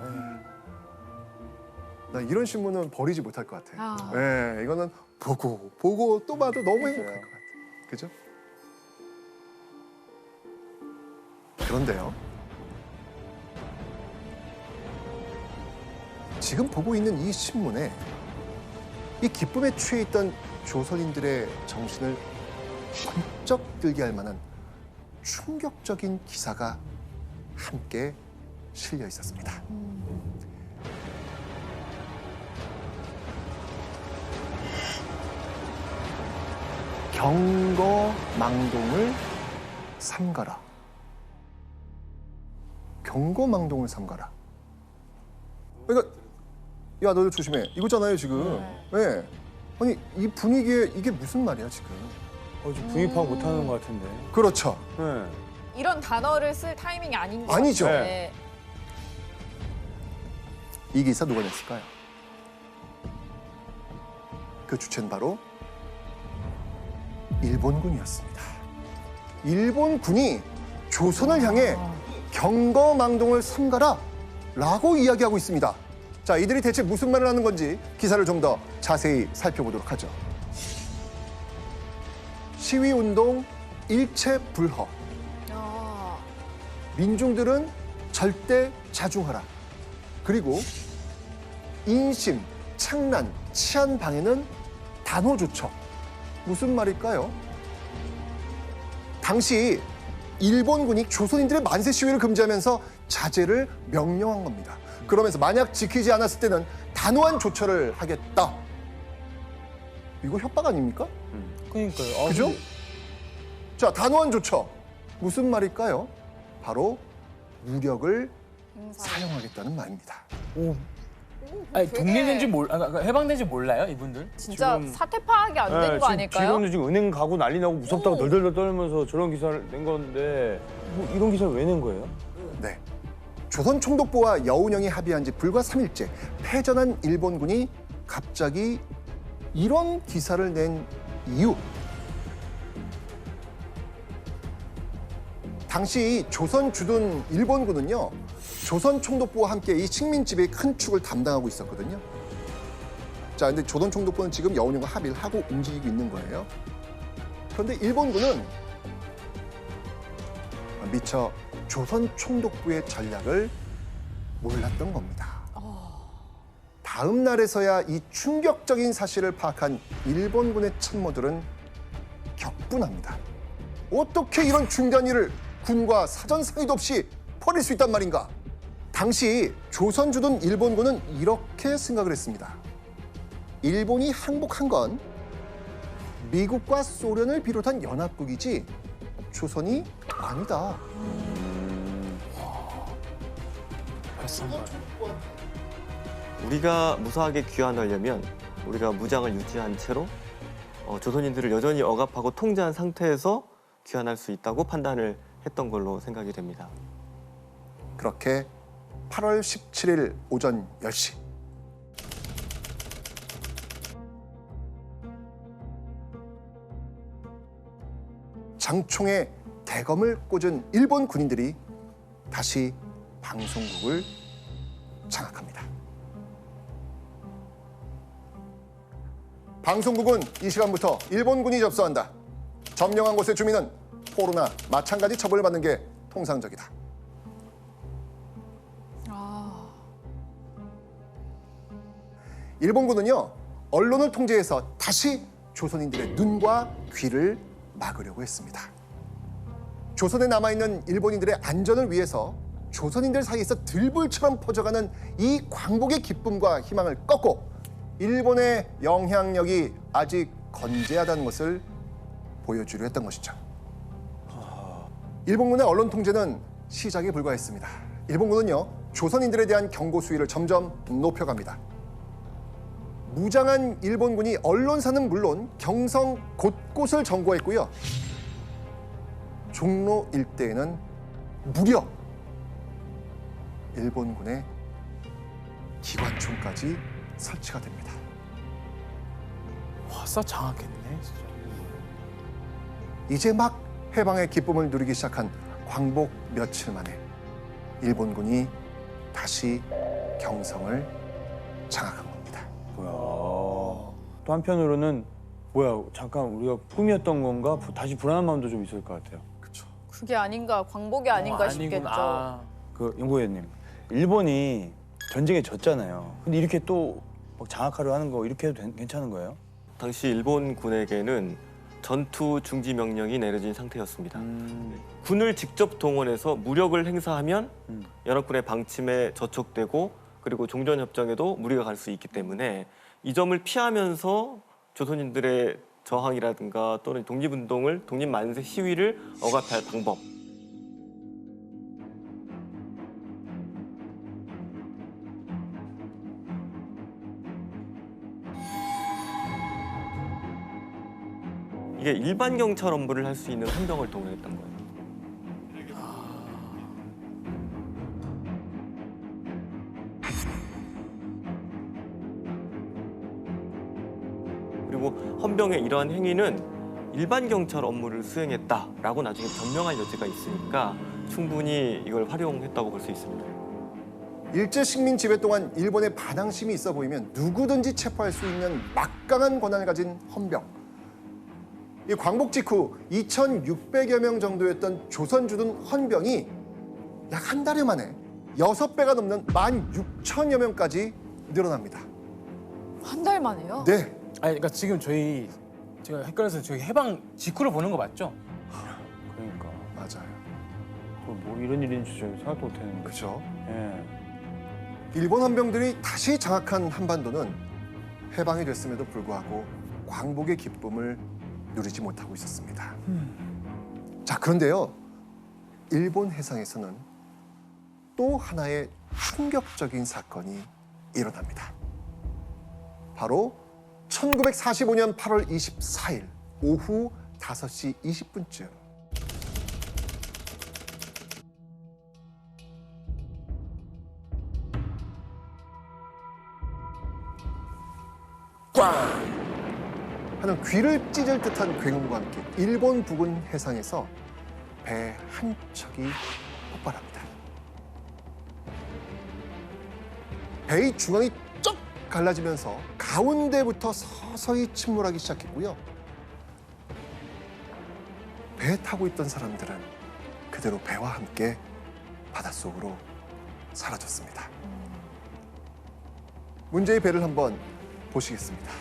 [SPEAKER 1] 나 이런 신문은 버리지 못할 것 같아요. 네, 이거는 보고 또 봐도 너무 행복할 것 같아요. 그죠? 그런데요. 지금 보고 있는 이 신문에 이 기쁨에 취해 있던 조선인들의 정신을 번쩍 들게 할 만한 충격적인 기사가 함께 실려 있었습니다. 경거망동을 삼가라. 경거망동을 삼가라. 그러니까 야, 너도 조심해. 이거잖아요, 지금. 네. 아니, 이 분위기에 이게 무슨 말이야, 지금?
[SPEAKER 4] 좀 분위기 파악 못하는 것 같은데.
[SPEAKER 1] 그렇죠.
[SPEAKER 4] 네.
[SPEAKER 3] 이런 단어를 쓸 타이밍이 아닌 것
[SPEAKER 1] 아니죠.
[SPEAKER 3] 같은데.
[SPEAKER 1] 이 기사 누가 냈을까요? 그 주체는 바로 일본군이었습니다. 일본군이 조선을 향해 경거망동을 삼가라 라고 이야기하고 있습니다. 자, 이들이 대체 무슨 말을 하는 건지 기사를 좀 더 자세히 살펴보도록 하죠. 시위운동 일체 불허. 민중들은 절대 자중하라. 그리고 인심, 창란, 치안 방해는 단호 조처. 무슨 말일까요? 당시 일본군이 조선인들의 만세 시위를 금지하면서 자제를 명령한 겁니다. 그러면서 만약 지키지 않았을 때는 단호한 조처를 하겠다. 이거 협박 아닙니까?
[SPEAKER 2] 그러니까요.
[SPEAKER 1] 그죠? 자, 단호한 조처. 무슨 말일까요? 바로 무력을 사용하겠다는 말입니다.
[SPEAKER 2] 아니, 독립된지 해방된지 몰라요, 이분들?
[SPEAKER 3] 진짜
[SPEAKER 4] 지금-
[SPEAKER 3] 사태 파악이 안 되는 거 아닐까요?
[SPEAKER 4] 지금도 지금 은행 가고 난리 나고 무섭다고 덜덜덜 떨면서 저런 기사를 낸 건데 뭐 이런 기사를 왜 낸 거예요?
[SPEAKER 1] 네. 조선 총독부와 여운형이 합의한 지 불과 3일째 패전한 일본군이 갑자기 이런 기사를 낸 이유. 당시 조선 주둔 일본군은요, 조선 총독부와 함께 이 식민지배의 큰 축을 담당하고 있었거든요. 자, 근데 조선 총독부는 지금 여운형과 합의를 하고 움직이고 있는 거예요. 그런데 일본군은 미처 조선 총독부의 전략을 몰랐던 겁니다. 다음 날에서야 이 충격적인 사실을 파악한 일본군의 참모들은 격분합니다. 어떻게 이런 중대한 일을 군과 사전 상의도 없이 벌일 수 있단 말인가? 당시 조선 주둔 일본군은 이렇게 생각을 했습니다. 일본이 항복한 건 미국과 소련을 비롯한 연합국이지 조선이 아니다.
[SPEAKER 6] 우리가 무사하게 귀환하려면 우리가 무장을 유지한 채로 조선인들을 여전히 억압하고 통제한 상태에서 귀환할 수 있다고 판단을 했던 걸로 생각이 됩니다.
[SPEAKER 1] 그렇게 8월 17일 오전 10시 장총에 대검을 꽂은 일본 군인들이 다시 방송국을 장악합니다. 방송국은 이 시간부터 일본군이 접수한다. 점령한 곳의 주민은 포로나 마찬가지 처벌을 받는 게 통상적이다. 일본군은요, 언론을 통제해서 다시 조선인들의 눈과 귀를 막으려고 했습니다. 조선에 남아있는 일본인들의 안전을 위해서 조선인들 사이에서 들불처럼 퍼져가는 이 광복의 기쁨과 희망을 꺾고 일본의 영향력이 아직 건재하다는 것을 보여주려 했던 것이죠. 일본군의 언론 통제는 시작에 불과했습니다. 일본군은요, 조선인들에 대한 경고 수위를 점점 높여갑니다. 무장한 일본군이 언론사는 물론 경성 곳곳을 점거했고요. 종로 일대에는 무려 일본군의 기관총까지 설치가 됩니다.
[SPEAKER 2] 와, 싹 장악했네, 진짜.
[SPEAKER 1] 이제 막 해방의 기쁨을 누리기 시작한 광복 며칠 만에 일본군이 다시 경성을 장악한 겁니다.
[SPEAKER 4] 뭐야. 또 한편으로는 뭐야 잠깐 우리가 꿈이었던 건가 다시 불안한 마음도 좀 있을 것 같아요.
[SPEAKER 3] 그게 아닌가, 광복이 아닌가 싶겠죠.
[SPEAKER 4] 그 연구위원님, 일본이 전쟁에 졌잖아요. 근데 이렇게 또 막 장악하려 하는 거 이렇게 해도 괜찮은 거예요?
[SPEAKER 6] 당시 일본군에게는 전투 중지 명령이 내려진 상태였습니다. 군을 직접 동원해서 무력을 행사하면 연합군의 방침에 저촉되고 그리고 종전협정에도 무리가 갈 수 있기 때문에 이 점을 피하면서 조선인들의 저항이라든가 또는 독립운동을, 독립만세 시위를 억압할 방법, 이게 일반 경찰 업무를 할 수 있는 헌병을 동원했던 거예요. 헌병의 이러한 행위는 일반 경찰 업무를 수행했다라고 나중에 변명할 여지가 있으니까 충분히 이걸 활용했다고 볼 수 있습니다.
[SPEAKER 1] 일제 식민 지배 동안 일본의 반항심이 있어 보이면 누구든지 체포할 수 있는 막강한 권한을 가진 헌병. 이 광복 직후 2,600여 명 정도였던 조선주둔 헌병이 약 한 달여 만에 6배가 넘는 16,000여 명까지 늘어납니다.
[SPEAKER 3] 한 달 만에요?
[SPEAKER 1] 네,
[SPEAKER 2] 아니 그러니까 지금 제가 헷갈려서 저희 해방 직후를 보는 거 맞죠?
[SPEAKER 4] 그러니까
[SPEAKER 1] 맞아요.
[SPEAKER 4] 뭐 이런 일인지 저 생각도 못했는데.
[SPEAKER 1] 그렇죠.
[SPEAKER 4] 예.
[SPEAKER 1] 일본 헌병들이 다시 장악한 한반도는 해방이 됐음에도 불구하고 광복의 기쁨을 누리지 못하고 있었습니다. 자, 그런데요. 일본 해상에서는 또 하나의 충격적인 사건이 일어납니다. 바로 1945년 8월 24일 오후 5시 20분쯤 꽝! 하는 귀를 찢을 듯한 굉음과 함께 일본 부근 해상에서 배 한 척이 폭발합니다. 배의 중앙이 쩍 갈라지면서 가운데부터 서서히 침몰하기 시작했고요. 배에 타고 있던 사람들은 그대로 배와 함께 바닷속으로 사라졌습니다. 문제의 배를 한번 보시겠습니다.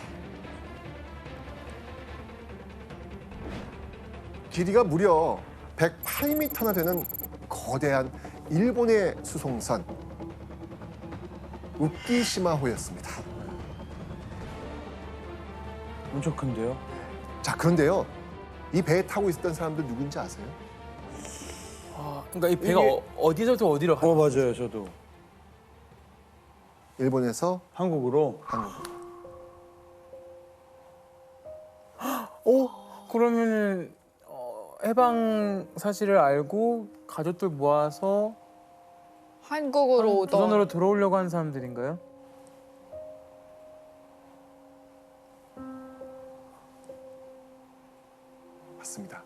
[SPEAKER 1] 길이가 무려 108m나 되는 거대한 일본의 수송선 우키시마호였습니다.
[SPEAKER 4] 엄청 큰데요?
[SPEAKER 1] 자, 그런데요. 이 배에 타고 있었던 사람들 누군지 아세요?
[SPEAKER 2] 아, 그러니까 이 배가
[SPEAKER 4] 이게-
[SPEAKER 2] 어디서부터 어디로 가?
[SPEAKER 4] 맞아요, 저도.
[SPEAKER 1] 일본에서
[SPEAKER 4] 한국으로.
[SPEAKER 1] 한국으로.
[SPEAKER 2] 그러면은 해방 사실을 알고 가족들 모아서
[SPEAKER 3] 한국으로 오던
[SPEAKER 2] 조선으로 들어오려고 하는 사람들인가요?
[SPEAKER 1] 맞습니다.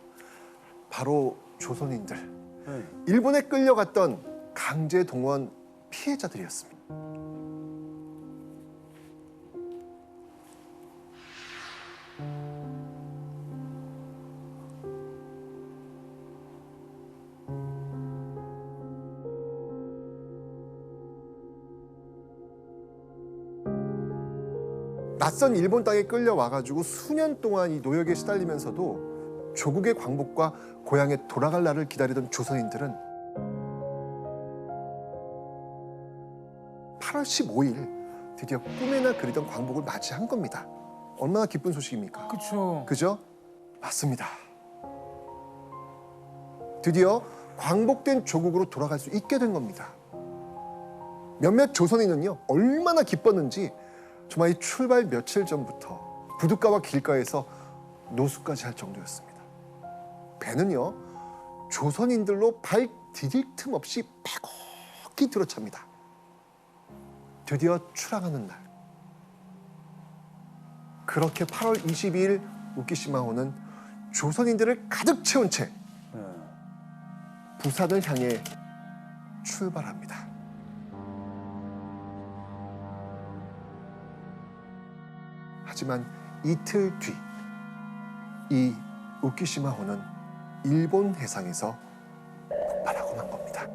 [SPEAKER 1] 바로 조선인들.
[SPEAKER 4] 네.
[SPEAKER 1] 일본에 끌려갔던 강제 동원 피해자들이었습니다. 낯선 일본 땅에 끌려와가지고 수년 동안 이 노역에 시달리면서도 조국의 광복과 고향에 돌아갈 날을 기다리던 조선인들은 8월 15일 드디어 꿈에나 그리던 광복을 맞이한 겁니다. 얼마나 기쁜 소식입니까?
[SPEAKER 2] 그렇죠.
[SPEAKER 1] 그죠? 맞습니다. 드디어 광복된 조국으로 돌아갈 수 있게 된 겁니다. 몇몇 조선인은요, 얼마나 기뻤는지 정말 이 출발 며칠 전부터 부둣가와 길가에서 노숙까지 할 정도였습니다. 배는요, 조선인들로 발 디딜 틈 없이 빼곡히 들어찹니다. 드디어 출항하는 날. 그렇게 8월 22일 우키시마호는 조선인들을 가득 채운 채 부산을 향해 출발합니다. 하지만 이틀 뒤 이 우키시마호는 일본 해상에서 폭발하고 만 겁니다.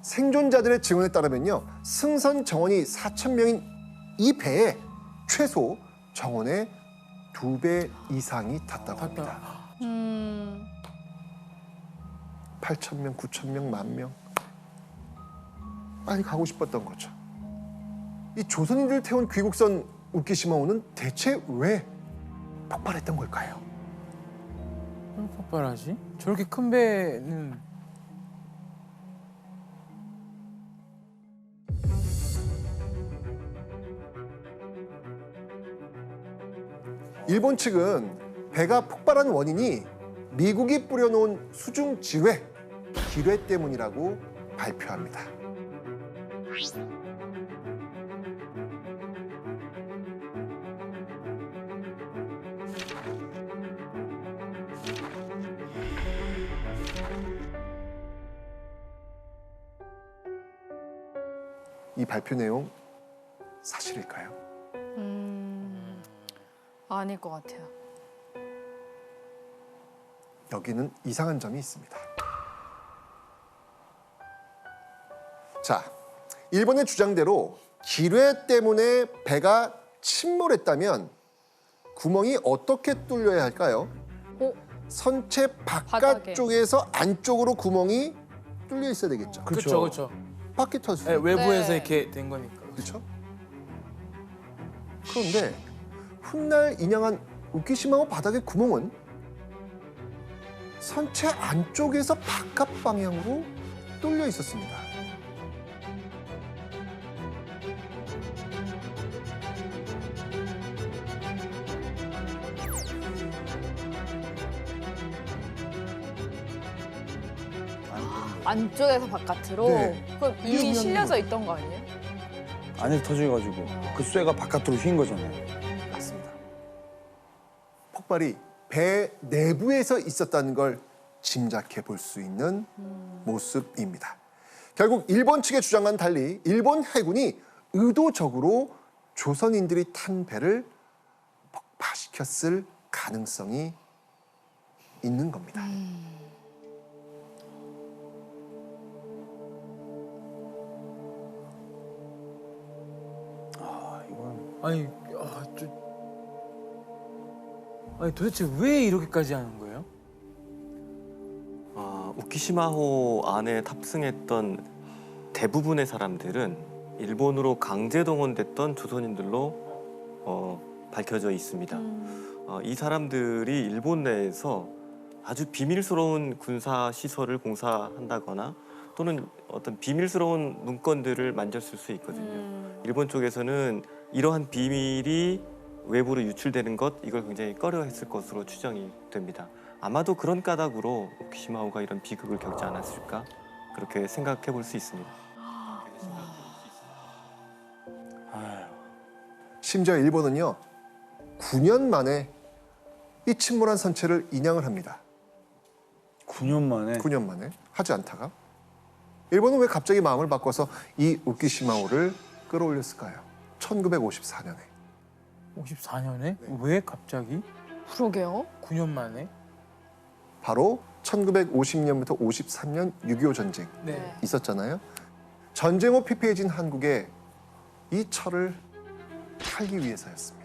[SPEAKER 1] 생존자들의 증언에 따르면요, 승선 정원이 4,000명인 이 배에 최소 정원의 2배 이상이 탔다고 합니다. 8,000명, 9,000명, 10,000명. 빨리 가고 싶었던 거죠. 이 조선인들 태운 귀국선 우키시마호는 대체 왜 폭발했던 걸까요?
[SPEAKER 2] 왜 폭발하지? 저렇게 큰 배는
[SPEAKER 1] 일본 측은 배가 폭발한 원인이 미국이 뿌려놓은 수중 지뢰, 기뢰 때문이라고 발표합니다. 이 발표 내용 사실일까요?
[SPEAKER 3] 아닐 것 같아요.
[SPEAKER 1] 여기는 이상한 점이 있습니다. 자, 일본의 주장대로 기뢰 때문에 배가 침몰했다면 구멍이 어떻게 뚫려야 할까요?
[SPEAKER 3] 어?
[SPEAKER 1] 선체
[SPEAKER 3] 바닥에.
[SPEAKER 1] 바깥쪽에서 안쪽으로 구멍이 뚫려 있어야 되겠죠.
[SPEAKER 2] 그렇죠, 그렇죠.
[SPEAKER 1] 바퀴 터수.
[SPEAKER 2] 네, 외부에서
[SPEAKER 3] 네.
[SPEAKER 2] 이렇게 된 거니까.
[SPEAKER 1] 그렇죠? 그런데 훗날 인양한 우키시마호 바닥의 구멍은 선체 안쪽에서 바깥 방향으로 뚫려 있었습니다.
[SPEAKER 3] 안쪽에서 바깥으로?
[SPEAKER 1] 네.
[SPEAKER 3] 그럼 이미
[SPEAKER 1] 이게
[SPEAKER 3] 실려져 있던 거 아니에요?
[SPEAKER 4] 안에서 터져가지고 그 쇠가 바깥으로 휜 거잖아요.
[SPEAKER 1] 맞습니다. 폭발이 배 내부에서 있었다는 걸 짐작해 볼 수 있는 모습입니다. 결국 일본 측의 주장과는 달리 일본 해군이 의도적으로 조선인들이 탄 배를 폭파시켰을 가능성이 있는 겁니다.
[SPEAKER 4] 아, 이건
[SPEAKER 2] 아니, 아니 도대체 왜 이렇게까지 하는 거예요?
[SPEAKER 6] 우키시마호 안에 탑승했던 대부분의 사람들은 일본으로 강제 동원됐던 조선인들로 밝혀져 있습니다. 이 사람들이 일본 내에서 아주 비밀스러운 군사 시설을 공사한다거나 또는 어떤 비밀스러운 문건들을 만졌을 수 있거든요. 일본 쪽에서는 이러한 비밀이 외부로 유출되는 것 이걸 굉장히 꺼려했을 것으로 추정이 됩니다. 아마도 그런 까닭으로 우키시마호가 이런 비극을 겪지 않았을까 그렇게 생각해 볼 수 있습니다.
[SPEAKER 1] 심지어 일본은요 9년 만에 이 침몰한 선체를 인양을 합니다.
[SPEAKER 4] 9년 만에
[SPEAKER 1] 9년 만에 하지 않다가 일본은 왜 갑자기 마음을 바꿔서 이 우키시마호를 끌어올렸을까요? 1954년에
[SPEAKER 2] 54년에? 왜 갑자기?
[SPEAKER 3] 그러게요.
[SPEAKER 2] 9년 만에?
[SPEAKER 1] 바로 1950년부터 53년 6.25 전쟁
[SPEAKER 2] 네.
[SPEAKER 1] 있었잖아요. 전쟁 후 피폐해진 한국에 이 철을 팔기 위해서였습니다.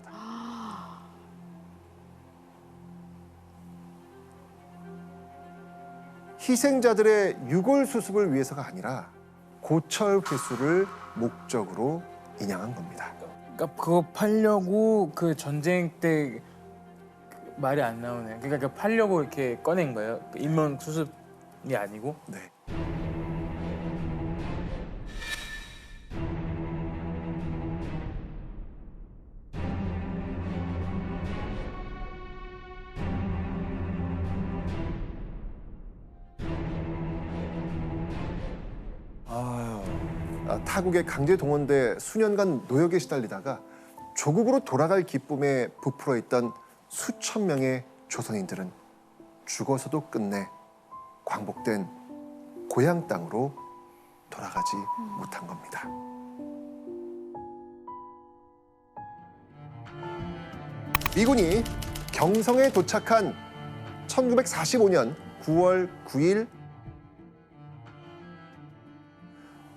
[SPEAKER 1] 희생자들의 유골 수습을 위해서가 아니라 고철 회수를 목적으로 인양한 겁니다.
[SPEAKER 2] 그러니까 그거 팔려고 그 전쟁 때그 말이 안 나오네. 그러니까 팔려고 이렇게 꺼낸 거예요. 그 인명 수습이 아니고.
[SPEAKER 1] 네.
[SPEAKER 4] 아유,
[SPEAKER 1] 타국에 강제 동원돼 수년간 노역에 시달리다가 조국으로 돌아갈 기쁨에 부풀어 있던 수천 명의 조선인들은 죽어서도 끝내 광복된 고향 땅으로 돌아가지 못한 겁니다. 미군이 경성에 도착한 1945년 9월 9일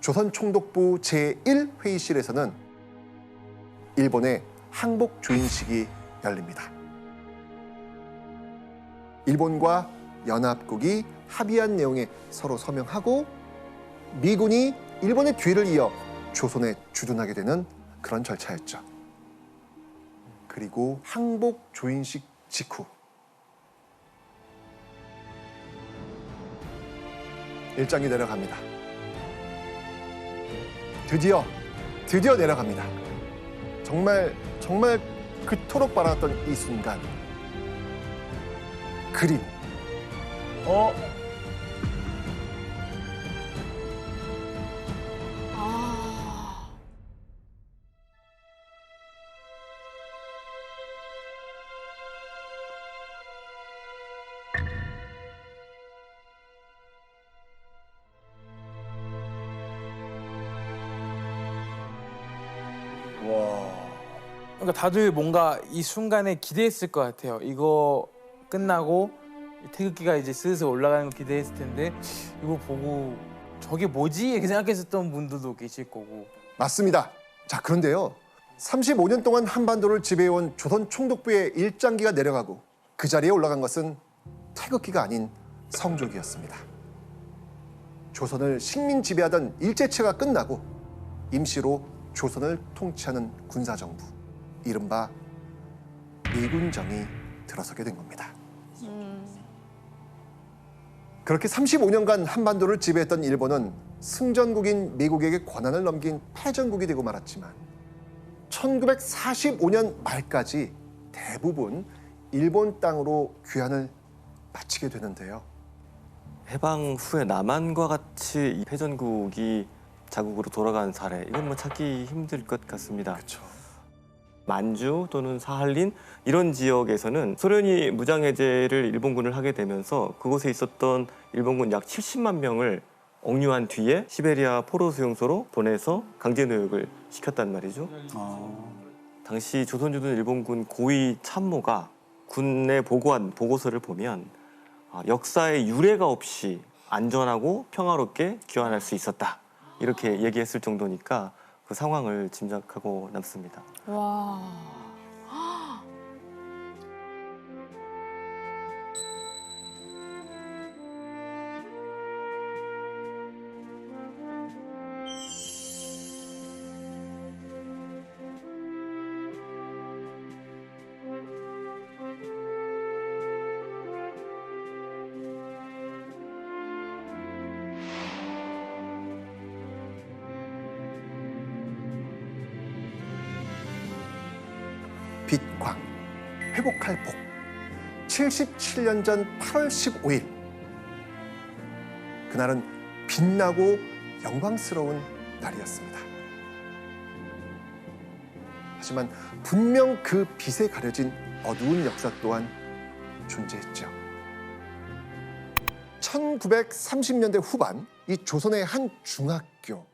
[SPEAKER 1] 조선총독부 제1회의실에서는 일본의 항복 조인식이 열립니다. 일본과 연합국이 합의한 내용에 서로 서명하고 미군이 일본의 뒤를 이어 조선에 주둔하게 되는 그런 절차였죠. 그리고 항복 조인식 직후 일장이 내려갑니다. 드디어 내려갑니다. 정말 그토록 바랐던 이 순간. 그리고
[SPEAKER 2] 그러니까 다들 뭔가 이 순간에 기대했을 것 같아요. 이거 끝나고 태극기가 이제 슬슬 올라가는 거 기대했을 텐데 이거 보고 저게 뭐지? 이렇게 생각했었던 분들도 계실 거고.
[SPEAKER 1] 맞습니다. 자, 그런데요. 35년 동안 한반도를 지배해온 조선 총독부의 일장기가 내려가고 그 자리에 올라간 것은 태극기가 아닌 성족이었습니다. 조선을 식민 지배하던 일제체가 끝나고 임시로 조선을 통치하는 군사정부, 이른바 미군정이 들어서게 된 겁니다. 그렇게 35년간 한반도를 지배했던 일본은 승전국인 미국에게 권한을 넘긴 패전국이 되고 말았지만 1945년 말까지 대부분 일본 땅으로 귀환을 마치게 되는데요.
[SPEAKER 6] 해방 후에 남한과 같이 이 패전국이 자국으로 돌아간 사례, 이건 뭐 찾기 힘들 것 같습니다.
[SPEAKER 1] 그렇죠.
[SPEAKER 6] 만주 또는 사할린 이런 지역에서는 소련이 무장해제를 일본군을 하게 되면서 그곳에 있었던 일본군 약 70만 명을 억류한 뒤에 시베리아 포로 수용소로 보내서 강제 노역을 시켰단 말이죠. 당시 조선주둔 일본군 고위 참모가 군에 보고한 보고서를 보면 역사의 유례가 없이 안전하고 평화롭게 귀환할 수 있었다. 이렇게 얘기했을 정도니까 그 상황을 짐작하고 남습니다.
[SPEAKER 3] 와.
[SPEAKER 1] 빛광, 회복할 복. 77년 전 8월 15일. 그날은 빛나고 영광스러운 날이었습니다. 하지만 분명 그 빛에 가려진 어두운 역사 또한 존재했죠. 1930년대 후반 이 조선의 한 중학교,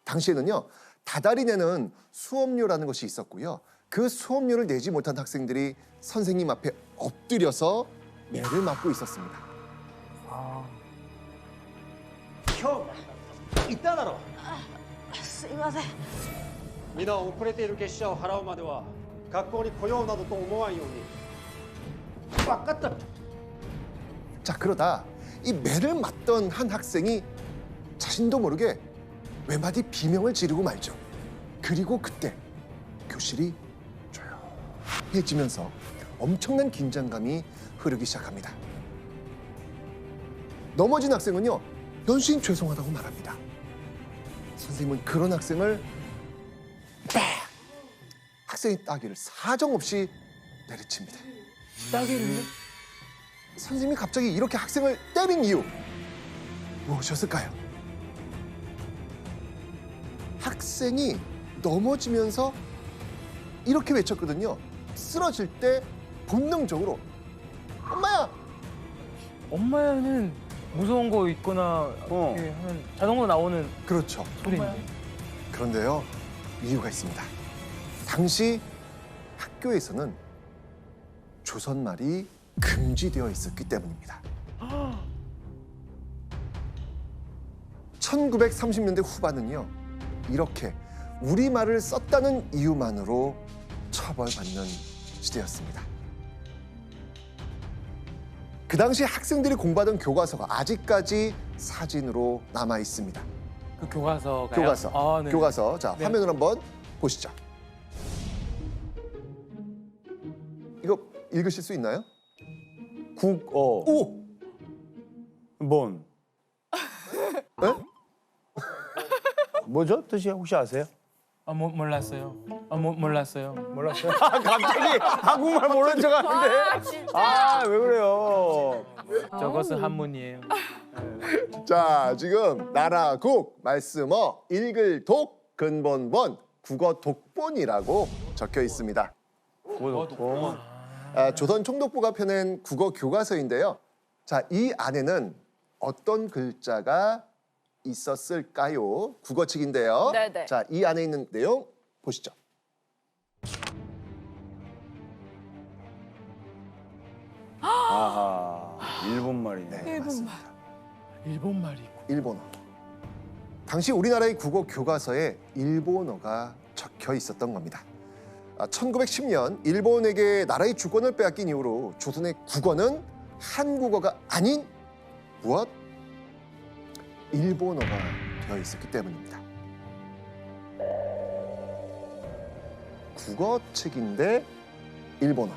[SPEAKER 1] 당시에는요 다달이 내는 수업료라는 것이 있었고요. 그 수업료를 내지 못한 학생들이 선생님 앞에 엎드려서 매를 맞고 있었습니다.
[SPEAKER 9] 今日言っただろ
[SPEAKER 10] すいません
[SPEAKER 9] 皆遅れている月謝を払うまでは学校に来ようなどと思わんように分かった
[SPEAKER 1] 자, 그러다 이 매를 맞던 한 학생이 자신도 모르게 외마디 비명을 지르고 말죠. 그리고 그때 교실이 조용해지면서 엄청난 긴장감이 흐르기 시작합니다. 넘어진 학생은요, 연신 죄송하다고 말합니다. 선생님은 그런 학생을 빡! 학생의 따귀를 사정없이 내리칩니다.
[SPEAKER 2] 따귀를요?
[SPEAKER 1] 선생님이 갑자기 이렇게 학생을 때린 이유 무엇이었을까요? 학생이 넘어지면서 이렇게 외쳤거든요. 쓰러질 때 본능적으로 엄마야!
[SPEAKER 2] 엄마야는 무서운 거 있거나 이렇게 하면 자동으로 나오는
[SPEAKER 1] 그렇죠.
[SPEAKER 2] 소리인데.
[SPEAKER 1] 그런데요, 이유가 있습니다. 당시 학교에서는 조선말이 금지되어 있었기 때문입니다. 1930년대 후반은요, 이렇게 우리말을 썼다는 이유만으로 처벌받는 시대였습니다. 그 당시 학생들이 공부하던 교과서가 아직까지 사진으로 남아 있습니다.
[SPEAKER 2] 그 교과서가요?
[SPEAKER 1] 교과서,
[SPEAKER 2] 아, 네.
[SPEAKER 1] 교과서. 자,
[SPEAKER 2] 네.
[SPEAKER 1] 화면으로 한번 보시죠. 이거 읽으실 수 있나요?
[SPEAKER 4] 국어.
[SPEAKER 1] 오!
[SPEAKER 4] 뭔?
[SPEAKER 1] 에?
[SPEAKER 4] 뭐죠? 뜻이 혹시 아세요?
[SPEAKER 2] 몰랐어요. 몰랐어요.
[SPEAKER 4] 몰랐어요? 갑자기 한국말 모르는 척 하는데. 아, 왜 그래요?
[SPEAKER 2] 저것은 한문이에요.
[SPEAKER 1] 자, 지금 나라, 국, 말씀어, 읽을 독, 근본 본, 국어 독본이라고 적혀 있습니다. 조선 총독부가 펴낸 국어 교과서인데요. 자, 이 안에는 어떤 글자가 있었을까요? 국어칙인데요.
[SPEAKER 3] 네네.
[SPEAKER 1] 자, 이 안에 있는 내용 보시죠.
[SPEAKER 4] 아하, 일본 말이네.
[SPEAKER 1] 네, 맞습니다.
[SPEAKER 2] 일본 말이.
[SPEAKER 1] 일본어. 당시 우리나라의 국어 교과서에 일본어가 적혀 있었던 겁니다. 1910년 일본에게 나라의 주권을 빼앗긴 이후로 조선의 국어는 한국어가 아닌 무엇? 일본어가 되어 있었기 때문입니다. 국어책인데 일본어.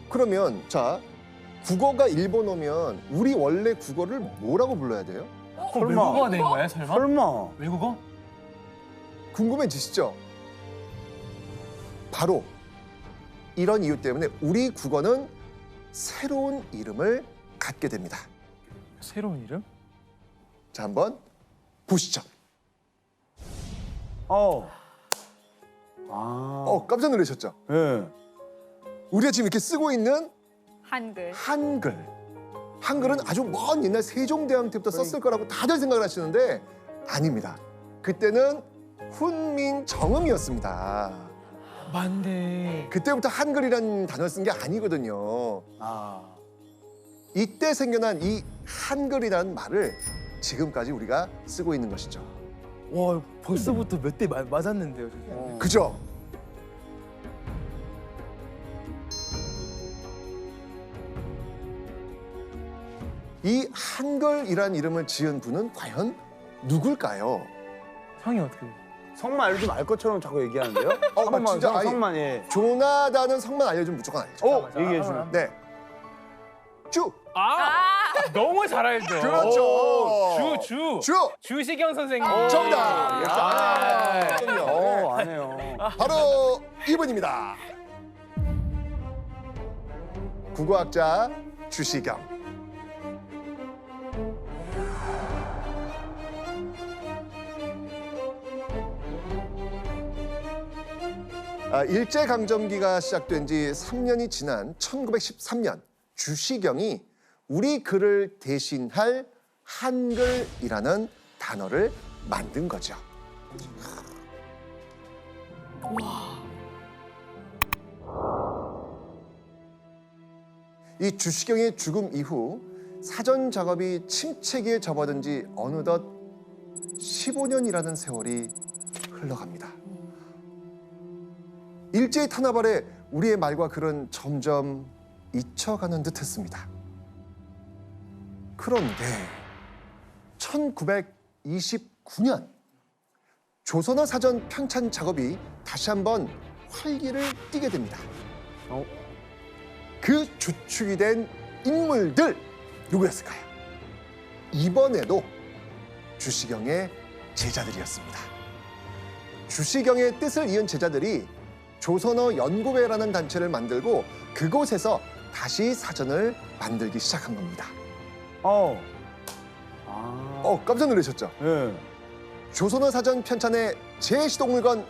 [SPEAKER 1] 그러면 자, 국어가 일본어면 우리 원래 국어를 뭐라고 불러야 돼요?
[SPEAKER 4] 설마.
[SPEAKER 2] 외국어가 된 거야 설마?
[SPEAKER 4] 설마.
[SPEAKER 2] 외국어?
[SPEAKER 1] 궁금해지시죠? 바로 이런 이유 때문에 우리 국어는 새로운 이름을 갖게 됩니다.
[SPEAKER 2] 새로운 이름?
[SPEAKER 1] 자, 한번 보시죠. 깜짝 놀라셨죠?
[SPEAKER 4] 예.
[SPEAKER 1] 우리가 지금 이렇게 쓰고 있는
[SPEAKER 3] 한글.
[SPEAKER 1] 한글. 한글은 아주 먼 옛날 세종대왕 때부터 썼을 거라고 다들 생각을 하시는데 아닙니다. 그때는 훈민정음이었습니다.
[SPEAKER 2] 맞네.
[SPEAKER 1] 그때부터 한글이라는 단어를 쓴 게 아니거든요. 이때 생겨난 이 한글이라는 말을 지금까지 우리가 쓰고 있는 것이죠.
[SPEAKER 2] 와 벌써부터 몇 대 맞았는데요. 선생님.
[SPEAKER 1] 그죠? 이 한글이란 이름을 지은 분은 과연 누굴까요?
[SPEAKER 2] 성이 어떻게?
[SPEAKER 4] 성만 알려주면 알 것처럼 자꾸 얘기하는데요? 성만,
[SPEAKER 1] 진짜 아니,
[SPEAKER 4] 성만, 예.
[SPEAKER 1] 조나단은 성만 알려주면 무조건 알죠.
[SPEAKER 4] 얘기해 주면.
[SPEAKER 1] 네. 쭉.
[SPEAKER 2] 너무 잘 알죠.
[SPEAKER 1] 그렇죠.
[SPEAKER 2] 주. 주시경 선생님.
[SPEAKER 1] 정답. 역시
[SPEAKER 4] 안 해요.
[SPEAKER 1] 바로 이분입니다. 국어학자 주시경. 일제강점기가 시작된 지 3년이 지난 1913년 주시경이 우리 글을 대신할 한글이라는 단어를 만든 거죠. 이 주시경의 죽음 이후 사전 작업이 침체기에 접어든 지 어느덧 15년이라는 세월이 흘러갑니다. 일제의 탄압 아래 우리의 말과 글은 점점 잊혀가는 듯했습니다. 그런데 1929년 조선어 사전 편찬 작업이 다시 한번 활기를 띠게 됩니다. 그 주축이 된 인물들 누구였을까요? 이번에도 주시경의 제자들이었습니다. 주시경의 뜻을 이은 제자들이 조선어 연구회라는 단체를 만들고 그곳에서 다시 사전을 만들기 시작한 겁니다. 깜짝 놀라셨죠?
[SPEAKER 4] 예.
[SPEAKER 1] 조선어 사전 편찬의 제시동물건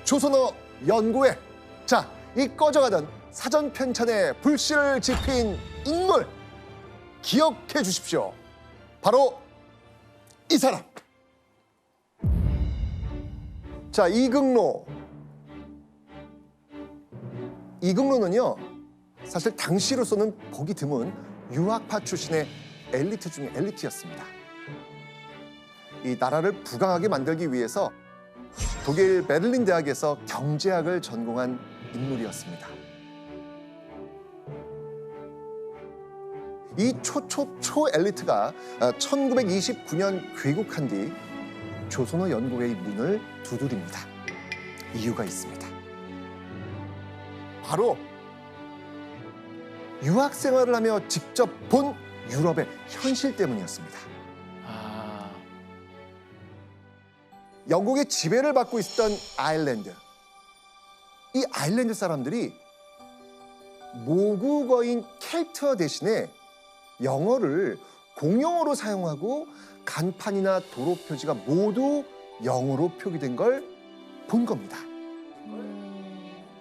[SPEAKER 1] 조선어 연구회. 자, 이 꺼져가던 사전 편찬의 불씨를 지핀 인물 기억해 주십시오. 바로 이 사람. 자, 이극로. 이극로는요, 사실 당시로서는 보기 드문 유학파 출신의 엘리트 중에 엘리트였습니다. 이 나라를 부강하게 만들기 위해서 독일 베를린 대학에서 경제학을 전공한 인물이었습니다. 이 초 엘리트가 1929년 귀국한 뒤 조선어 연구회의 문을 두드립니다. 이유가 있습니다. 바로 유학 생활을 하며 직접 본 유럽의 현실 때문이었습니다. 영국의 지배를 받고 있었던 아일랜드. 이 아일랜드 사람들이 모국어인 켈트어 대신에 영어를 공용어로 사용하고 간판이나 도로 표지가 모두 영어로 표기된 걸 본 겁니다.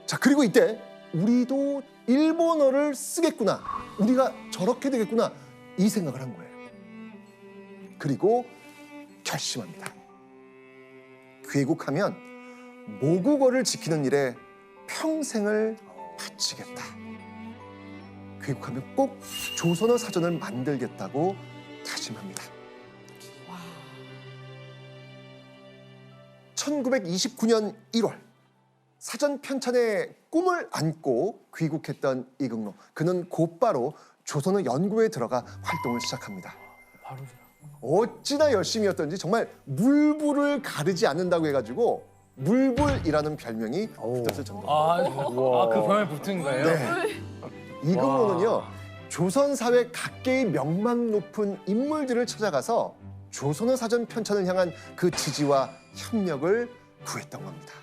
[SPEAKER 1] 자, 그리고 이때 우리도 일본어를 쓰겠구나, 우리가 저렇게 되겠구나, 이 생각을 한 거예요. 그리고 결심합니다. 귀국하면 모국어를 지키는 일에 평생을 바치겠다. 귀국하면 꼭 조선어 사전을 만들겠다고 다짐합니다. 1929년 1월 사전 편찬의 꿈을 안고 귀국했던 이극로. 그는 곧바로 조선어 연구에 들어가 활동을 시작합니다. 어찌나 열심히였던지 정말 물불을 가르지 않는다고 해가지고 물불이라는 별명이 붙었을 정도입니다.
[SPEAKER 2] 그 병에 붙은 거예요?
[SPEAKER 1] 네. 이극로는요, 조선 사회 각계의 명망 높은 인물들을 찾아가서 조선어 사전 편찬을 향한 그 지지와 협력을 구했던 겁니다.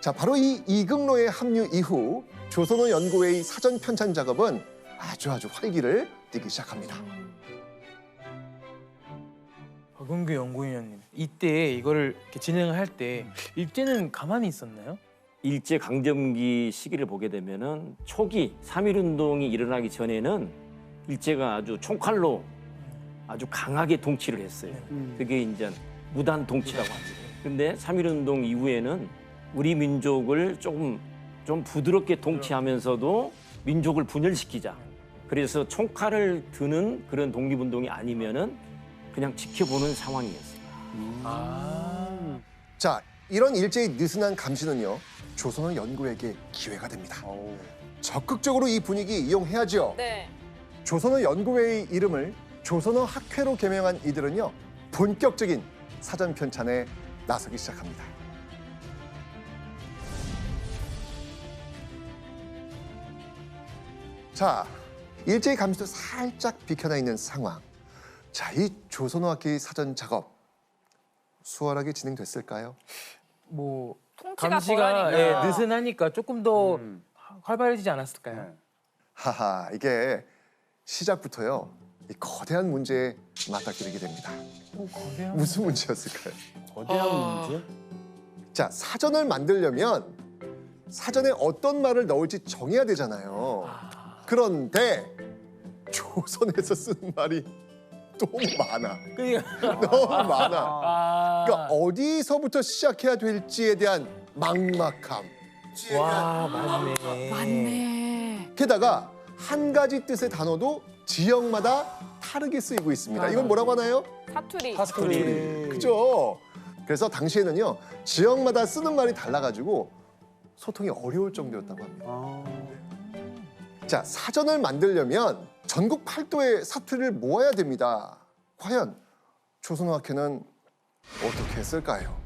[SPEAKER 1] 자, 바로 이 이극로의 합류 이후 조선어 연구회의 사전 편찬 작업은 아주 활기를 띠기 시작합니다.
[SPEAKER 2] 박은규 연구위원님, 이때 이거를 이렇게 진행을 할 때 일제는 가만히 있었나요?
[SPEAKER 11] 일제 강점기 시기를 보게 되면은 초기 3.1운동이 일어나기 전에는 일제가 아주 총칼로 아주 강하게 통치를 했어요. 그게 이제 무단 통치라고 합니다. 근데 3.1운동 이후에는 우리 민족을 좀 부드럽게 통치하면서도 민족을 분열시키자. 그래서 총칼을 드는 그런 독립운동이 아니면은 그냥 지켜보는 상황이었어요.
[SPEAKER 1] 자, 이런 일제의 느슨한 감시는요, 조선어 연구에게 기회가 됩니다. 적극적으로 이 분위기 이용해야죠.
[SPEAKER 3] 네.
[SPEAKER 1] 조선어 연구회의 이름을 조선어 학회로 개명한 이들은요, 본격적인 사전 편찬에 나서기 시작합니다. 자, 일제의 감시도 살짝 비켜나 있는 상황. 자, 이 조선어 학회의 사전 작업 수월하게 진행됐을까요?
[SPEAKER 2] 뭐
[SPEAKER 3] 통치가
[SPEAKER 2] 감시가
[SPEAKER 3] 덜하니까.
[SPEAKER 2] 느슨하니까 조금 더 활발해지지 않았을까요?
[SPEAKER 1] 하하, 이게 시작부터요, 이 거대한 문제에 맞닥뜨리게 됩니다. 무슨 문제였을까요?
[SPEAKER 4] 거대한 문제?
[SPEAKER 1] 자, 사전을 만들려면 사전에 어떤 말을 넣을지 정해야 되잖아요. 그런데 조선에서 쓰는 말이 너무 많아. 너무 많아. 그러니까 어디서부터 시작해야 될지에 대한 막막함.
[SPEAKER 2] 와, 맞네.
[SPEAKER 3] 맞네.
[SPEAKER 1] 게다가 한 가지 뜻의 단어도 지역마다 다르게 쓰이고 있습니다. 이건 뭐라고 하나요?
[SPEAKER 3] 사투리.
[SPEAKER 1] 그죠? 그래서 당시에는요, 지역마다 쓰는 말이 달라가지고 소통이 어려울 정도였다고 합니다. 자, 사전을 만들려면 전국 8도의 사투리를 모아야 됩니다. 과연 조선어 학회는 어떻게 했을까요?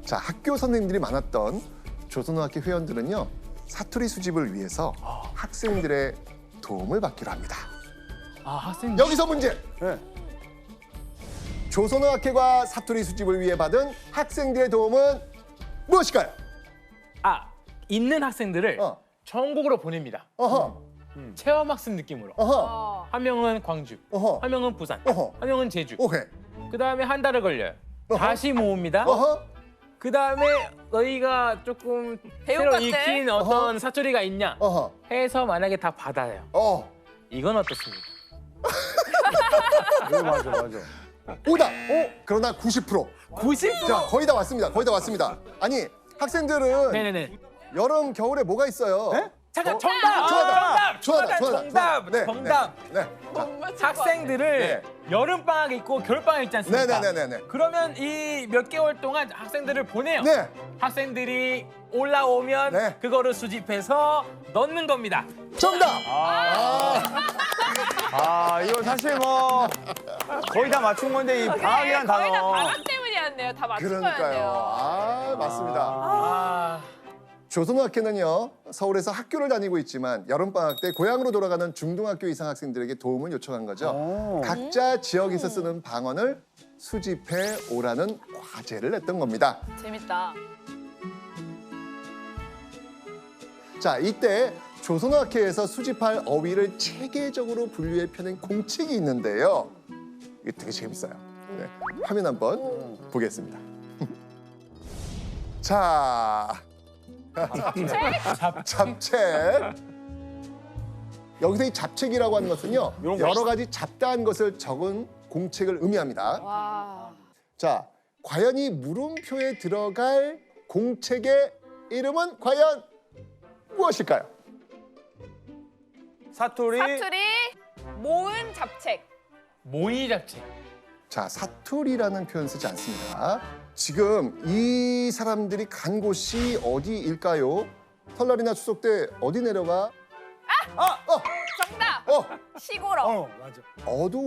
[SPEAKER 1] 자, 학교 선생님들이 많았던 조선어 학회 회원들은요, 사투리 수집을 위해서 학생들의 도움을 받기로 합니다.
[SPEAKER 2] 학생
[SPEAKER 1] 여기서 문제! 조선어 학회가 사투리 수집을 위해 받은 학생들의 도움은 무엇일까요?
[SPEAKER 2] 있는 학생들을 전국으로 보냅니다. 체험학습 느낌으로. 한 명은 광주, 한 명은 부산, 한 명은 제주. 그 다음에 한 달을 걸려요. 다시 모읍니다. 그 다음에 너희가 조금 새로
[SPEAKER 3] 배운 것들?
[SPEAKER 2] 익힌 어떤 사투리가 있냐 해서 만약에 다 받아요. 이건 어떻습니까?
[SPEAKER 4] 맞아.
[SPEAKER 1] 오다! 그러나 90%.
[SPEAKER 2] 90%?
[SPEAKER 1] 자, 거의 다 왔습니다. 거의 다 왔습니다. 아니, 학생들은
[SPEAKER 2] 네네네.
[SPEAKER 1] 여름, 겨울에 뭐가 있어요?
[SPEAKER 2] 잠깐,
[SPEAKER 1] 정답!
[SPEAKER 2] 정답!
[SPEAKER 1] 네.
[SPEAKER 2] 학생들을 여름방학 있고 겨울방학 있지 않습니까?
[SPEAKER 1] 네네네네.
[SPEAKER 2] 그러면 이 몇 개월 동안 학생들을 보내요.
[SPEAKER 1] 네.
[SPEAKER 2] 학생들이 올라오면 그거를 수집해서 넣는 겁니다.
[SPEAKER 1] 정답!
[SPEAKER 4] 이거 사실 뭐 거의 다 맞춘 건데 이 방학이란
[SPEAKER 3] 거의 다
[SPEAKER 4] 단어.
[SPEAKER 3] 방학 때문이었네요. 다 맞춘
[SPEAKER 1] 그러니까요.
[SPEAKER 3] 거였네요.
[SPEAKER 1] 맞습니다. 조선어 학회는요, 서울에서 학교를 다니고 있지만 여름방학 때 고향으로 돌아가는 중등학교 이상 학생들에게 도움을 요청한 거죠. 각자 지역에서 쓰는 방언을 수집해 오라는 과제를 냈던 겁니다.
[SPEAKER 3] 재밌다.
[SPEAKER 1] 자, 이때 조선어 학회에서 수집할 어휘를 체계적으로 분류해 펴낸 공책이 있는데요. 이게 되게 재밌어요. 네, 화면 한번 보겠습니다. 자, 잡책. 여기서 이 잡책이라고 하는 것은요,
[SPEAKER 4] 이런 거
[SPEAKER 1] 여러 가지 잡다한 것을 적은 공책을 의미합니다.
[SPEAKER 3] 와.
[SPEAKER 1] 자, 과연 이 물음표에 들어갈 공책의 이름은 과연 무엇일까요?
[SPEAKER 4] 사투리.
[SPEAKER 3] 사투리 모은 잡책.
[SPEAKER 2] 모의 잡채.
[SPEAKER 1] 자, 사투리라는 표현 쓰지 않습니다. 지금 이 사람들이 간 곳이 어디일까요? 설날이나 추석 때 어디 내려가?
[SPEAKER 3] 정답. 시골어.
[SPEAKER 4] 맞아.
[SPEAKER 1] 어두.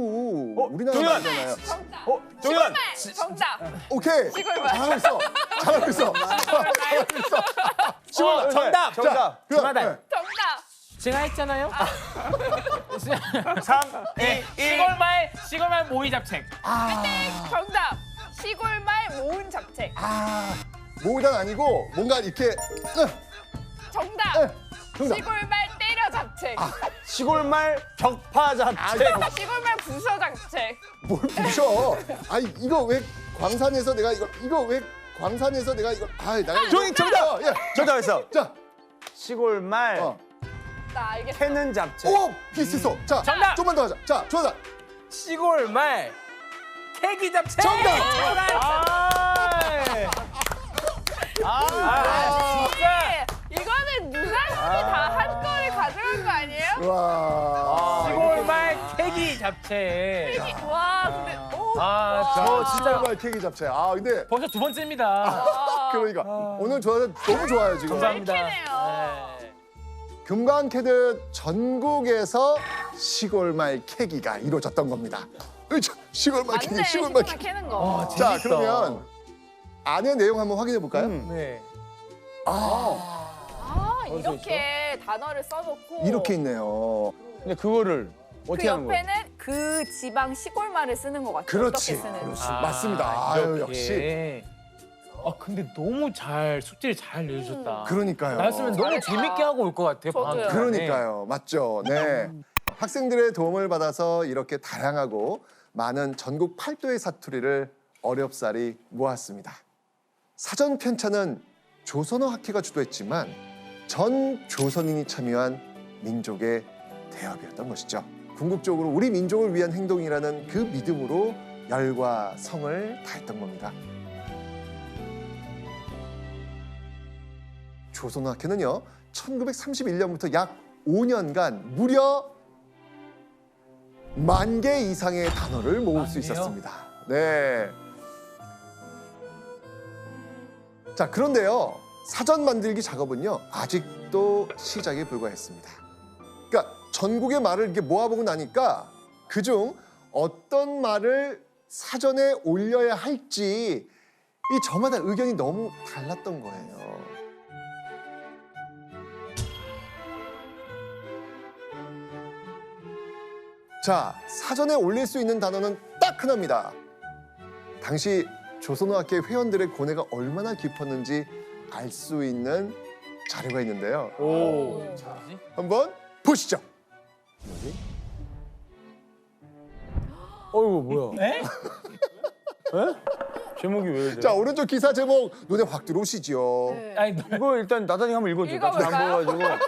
[SPEAKER 1] 우리나라
[SPEAKER 4] 정답!
[SPEAKER 1] 말이잖아요.
[SPEAKER 3] 정답.
[SPEAKER 4] 정답!
[SPEAKER 3] 시골말. 정답.
[SPEAKER 1] 오케이.
[SPEAKER 3] 시골말.
[SPEAKER 1] 잘하고 있어. 잘하고 있어. 잘하고 있어. 시골말.
[SPEAKER 2] 정답.
[SPEAKER 1] 자,
[SPEAKER 4] 정답.
[SPEAKER 1] 그럼,
[SPEAKER 2] 정답.
[SPEAKER 1] 네.
[SPEAKER 3] 정답.
[SPEAKER 2] 제가 했잖아요.
[SPEAKER 4] 3, 2, 1.
[SPEAKER 2] 시골말 모의 잡채.
[SPEAKER 3] 정답. 시골말 모은 잡책.
[SPEAKER 1] 모으단 아니고 뭔가 이렇게
[SPEAKER 3] 정답.
[SPEAKER 1] 정답.
[SPEAKER 3] 시골말 때려 잡책.
[SPEAKER 4] 시골말 격파 잡채.
[SPEAKER 3] 시골말 부서 잡책.
[SPEAKER 1] 뭘 부셔? 아니 이거 왜 광산에서 내가 이거 왜 광산에서 내가 이거 나가
[SPEAKER 4] 종이 정답!
[SPEAKER 1] 예.
[SPEAKER 4] 정답했어.
[SPEAKER 1] 자,
[SPEAKER 4] 시골말
[SPEAKER 3] 나 알겠어.
[SPEAKER 4] 캐는 잡채.
[SPEAKER 1] 오 비슷했어. 자,
[SPEAKER 2] 정답!
[SPEAKER 1] 좀만 더 하자. 자, 조사.
[SPEAKER 2] 시골말 캐기 잡채.
[SPEAKER 3] 진짜. 이거는 누나 형이 다 한 거를 가져간 거 아니에요?
[SPEAKER 1] 와.
[SPEAKER 2] 시골말 캐기 잡채.
[SPEAKER 3] 와, 근데
[SPEAKER 2] 저 진짜
[SPEAKER 1] 시골말 케이크 잡채. 근데
[SPEAKER 2] 벌써 두 번째입니다.
[SPEAKER 1] 그러니까 오늘 저는 너무 좋아요 지금.
[SPEAKER 2] 감사합니다.
[SPEAKER 3] 캐네요.
[SPEAKER 1] 금방 캐듯 전국에서 시골말 캐기가 이루어졌던 겁니다. 으이차, 시골말 캐기,
[SPEAKER 3] 맞네.
[SPEAKER 1] 시골말
[SPEAKER 3] 시골말
[SPEAKER 1] 캐기.
[SPEAKER 3] 캐는 거.
[SPEAKER 1] 자, 그러면 안의 내용 한번 확인해 볼까요?
[SPEAKER 2] 네.
[SPEAKER 3] 이렇게 단어를 써놓고
[SPEAKER 1] 이렇게 있네요.
[SPEAKER 4] 근데 그거를
[SPEAKER 3] 그
[SPEAKER 4] 어떻게 하는 거야?
[SPEAKER 3] 옆에는 그 지방 시골말을 쓰는 것 같아요.
[SPEAKER 1] 그렇지.
[SPEAKER 3] 어떻게 쓰는?
[SPEAKER 1] 그렇지. 맞습니다. 아유,
[SPEAKER 2] 이렇게.
[SPEAKER 1] 역시.
[SPEAKER 2] 근데 너무 잘 숙제를 잘 내주셨다.
[SPEAKER 1] 그러니까요.
[SPEAKER 2] 나였으면 너무
[SPEAKER 3] 잘했다.
[SPEAKER 2] 재밌게 하고 올 것 같아요.
[SPEAKER 3] 저도요.
[SPEAKER 2] 방학 기간에.
[SPEAKER 1] 그러니까요. 맞죠. 네. 학생들의 도움을 받아서 이렇게 다양하고 많은 전국 8도의 사투리를 어렵사리 모았습니다. 사전 편찬은 조선어 학회가 주도했지만 전 조선인이 참여한 민족의 대업이었던 것이죠. 궁극적으로 우리 민족을 위한 행동이라는 그 믿음으로 열과 성을 다했던 겁니다. 조선어 학회는요, 1931년부터 약 5년간 무려 10,000개 이상의 단어를 모을 수 있었습니다. 네. 자, 그런데요, 사전 만들기 작업은요, 아직도 시작에 불과했습니다. 그러니까 전국의 말을 이렇게 모아보고 나니까 그중 어떤 말을 사전에 올려야 할지 이 저마다 의견이 너무 달랐던 거예요. 자, 사전에 올릴 수 있는 단어는 딱 하나입니다. 당시 조선어학회 회원들의 고뇌가 얼마나 깊었는지 알 수 있는 자료가 있는데요. 한번 보시죠.
[SPEAKER 4] 어이구 뭐야? 에? 제목이 왜 이래?
[SPEAKER 1] 자, 오른쪽 기사 제목 눈에 확 들어오시죠.
[SPEAKER 3] 네.
[SPEAKER 2] 아니,
[SPEAKER 4] 이거 일단 나단이 한번 읽어줘. 나 잘 안
[SPEAKER 3] 읽어볼까요?
[SPEAKER 4] 보여가지고.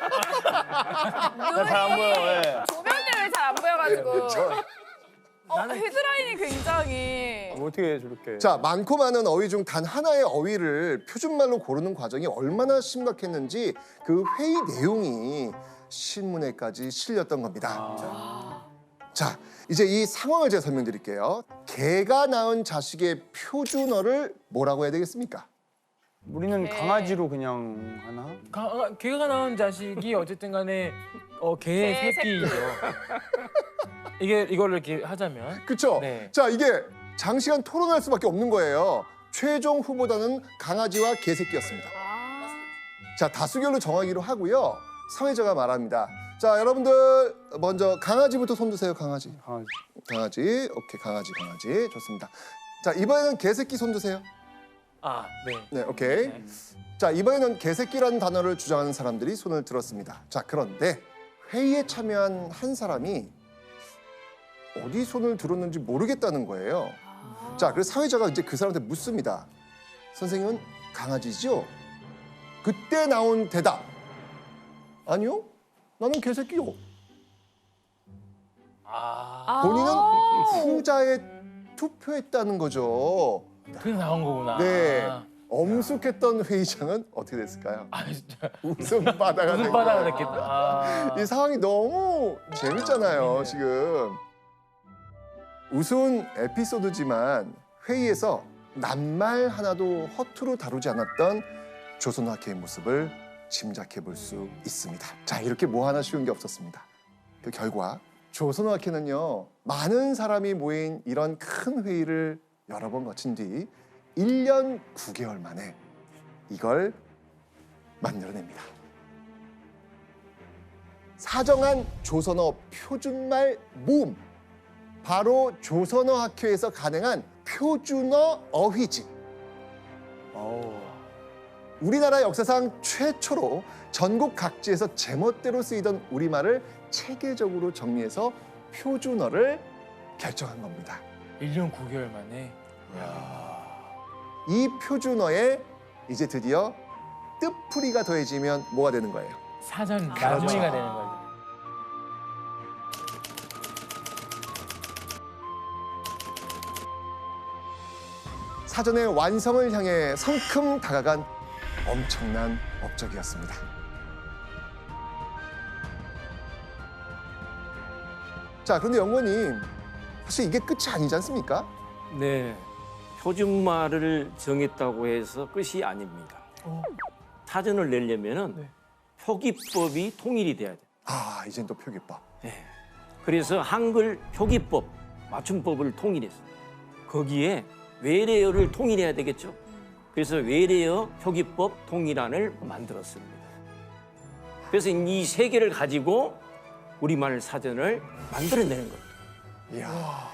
[SPEAKER 4] 나 잘 안 보여. 예.
[SPEAKER 3] 조명 때문에 잘 안 보여가지고.
[SPEAKER 1] 저,
[SPEAKER 3] 헤드라인이 굉장히.
[SPEAKER 4] 뭐 어떻게 저렇게?
[SPEAKER 1] 자, 많고 많은 어휘 중 단 하나의 어휘를 표준말로 고르는 과정이 얼마나 심각했는지 그 회의 내용이 신문에까지 실렸던 겁니다. 자, 이제 이 상황을 제가 설명드릴게요. 개가 낳은 자식의 표준어를 뭐라고 해야 되겠습니까?
[SPEAKER 4] 우리는
[SPEAKER 3] 네.
[SPEAKER 4] 강아지로 그냥 하나?
[SPEAKER 2] 개가 낳은 자식이 어쨌든 간에 개의
[SPEAKER 3] 개
[SPEAKER 2] 새끼죠. 이거를 이렇게 하자면.
[SPEAKER 1] 그렇죠?
[SPEAKER 2] 네.
[SPEAKER 1] 자, 이게 장시간 토론할 수밖에 없는 거예요. 최종 후보자는 강아지와 개새끼였습니다. 자, 다수결로 정하기로 하고요. 사회자가 말합니다. 자, 여러분들 먼저 강아지부터 손 드세요. 강아지.
[SPEAKER 4] 강아지.
[SPEAKER 1] 강아지. 오케이, 강아지. 좋습니다. 자, 이번에는 개새끼 손 드세요.
[SPEAKER 2] 네.
[SPEAKER 1] 네, 오케이. 자, 이번에는 개새끼라는 단어를 주장하는 사람들이 손을 들었습니다. 자, 그런데 회의에 참여한 한 사람이 어디 손을 들었는지 모르겠다는 거예요. 자, 그래서 사회자가 이제 그 사람한테 묻습니다. 선생님은 강아지죠? 그때 나온 대답. 아니요, 나는 개새끼요. 본인은 후자에 투표했다는 거죠.
[SPEAKER 2] 그게 나온 거구나.
[SPEAKER 1] 네. 엄숙했던 회의장은 어떻게 됐을까요?
[SPEAKER 2] 진짜.
[SPEAKER 1] 웃음바다가
[SPEAKER 2] 무슨
[SPEAKER 1] 된
[SPEAKER 2] 바다가
[SPEAKER 1] 거예요.
[SPEAKER 2] 됐겠다.
[SPEAKER 1] 이 상황이 너무 재밌잖아요, 지금. 우스운 에피소드지만 회의에서 낱말 하나도 허투루 다루지 않았던 조선학회의 모습을 짐작해 볼 수 있습니다. 자, 이렇게 뭐 하나 쉬운 게 없었습니다. 그 결과 조선학회는요, 많은 사람이 모인 이런 큰 회의를 여러 번 거친 뒤 1년 9개월 만에 이걸 만들어냅니다. 사정한 조선어 표준말 모음, 바로 조선어 학회에서 간행한 표준어 어휘집. 우리나라 역사상 최초로 전국 각지에서 제멋대로 쓰이던 우리말을 체계적으로 정리해서 표준어를 결정한 겁니다.
[SPEAKER 2] 1년 9개월 만에.
[SPEAKER 1] 이 표준어에 이제 드디어 뜻풀이가 더해지면 뭐가 되는 거예요?
[SPEAKER 2] 사전 나무이가 되는 거죠.
[SPEAKER 1] 사전의 완성을 향해 성큼 다가간 엄청난 업적이었습니다. 자, 그런데 연구원님, 사실 이게 끝이 아니지 않습니까?
[SPEAKER 11] 네. 표준말을 정했다고 해서 끝이 아닙니다. 사전을 내려면은 표기법이 통일이 돼야 돼요.
[SPEAKER 1] 아, 이젠 또 표기법.
[SPEAKER 11] 그래서 한글 표기법, 맞춤법을 통일했어요. 거기에 외래어를 통일해야 되겠죠. 그래서 외래어 표기법 통일안을 만들었습니다. 그래서 이 세 개를 가지고 우리말 사전을 만들어내는 거예요.
[SPEAKER 1] 이야,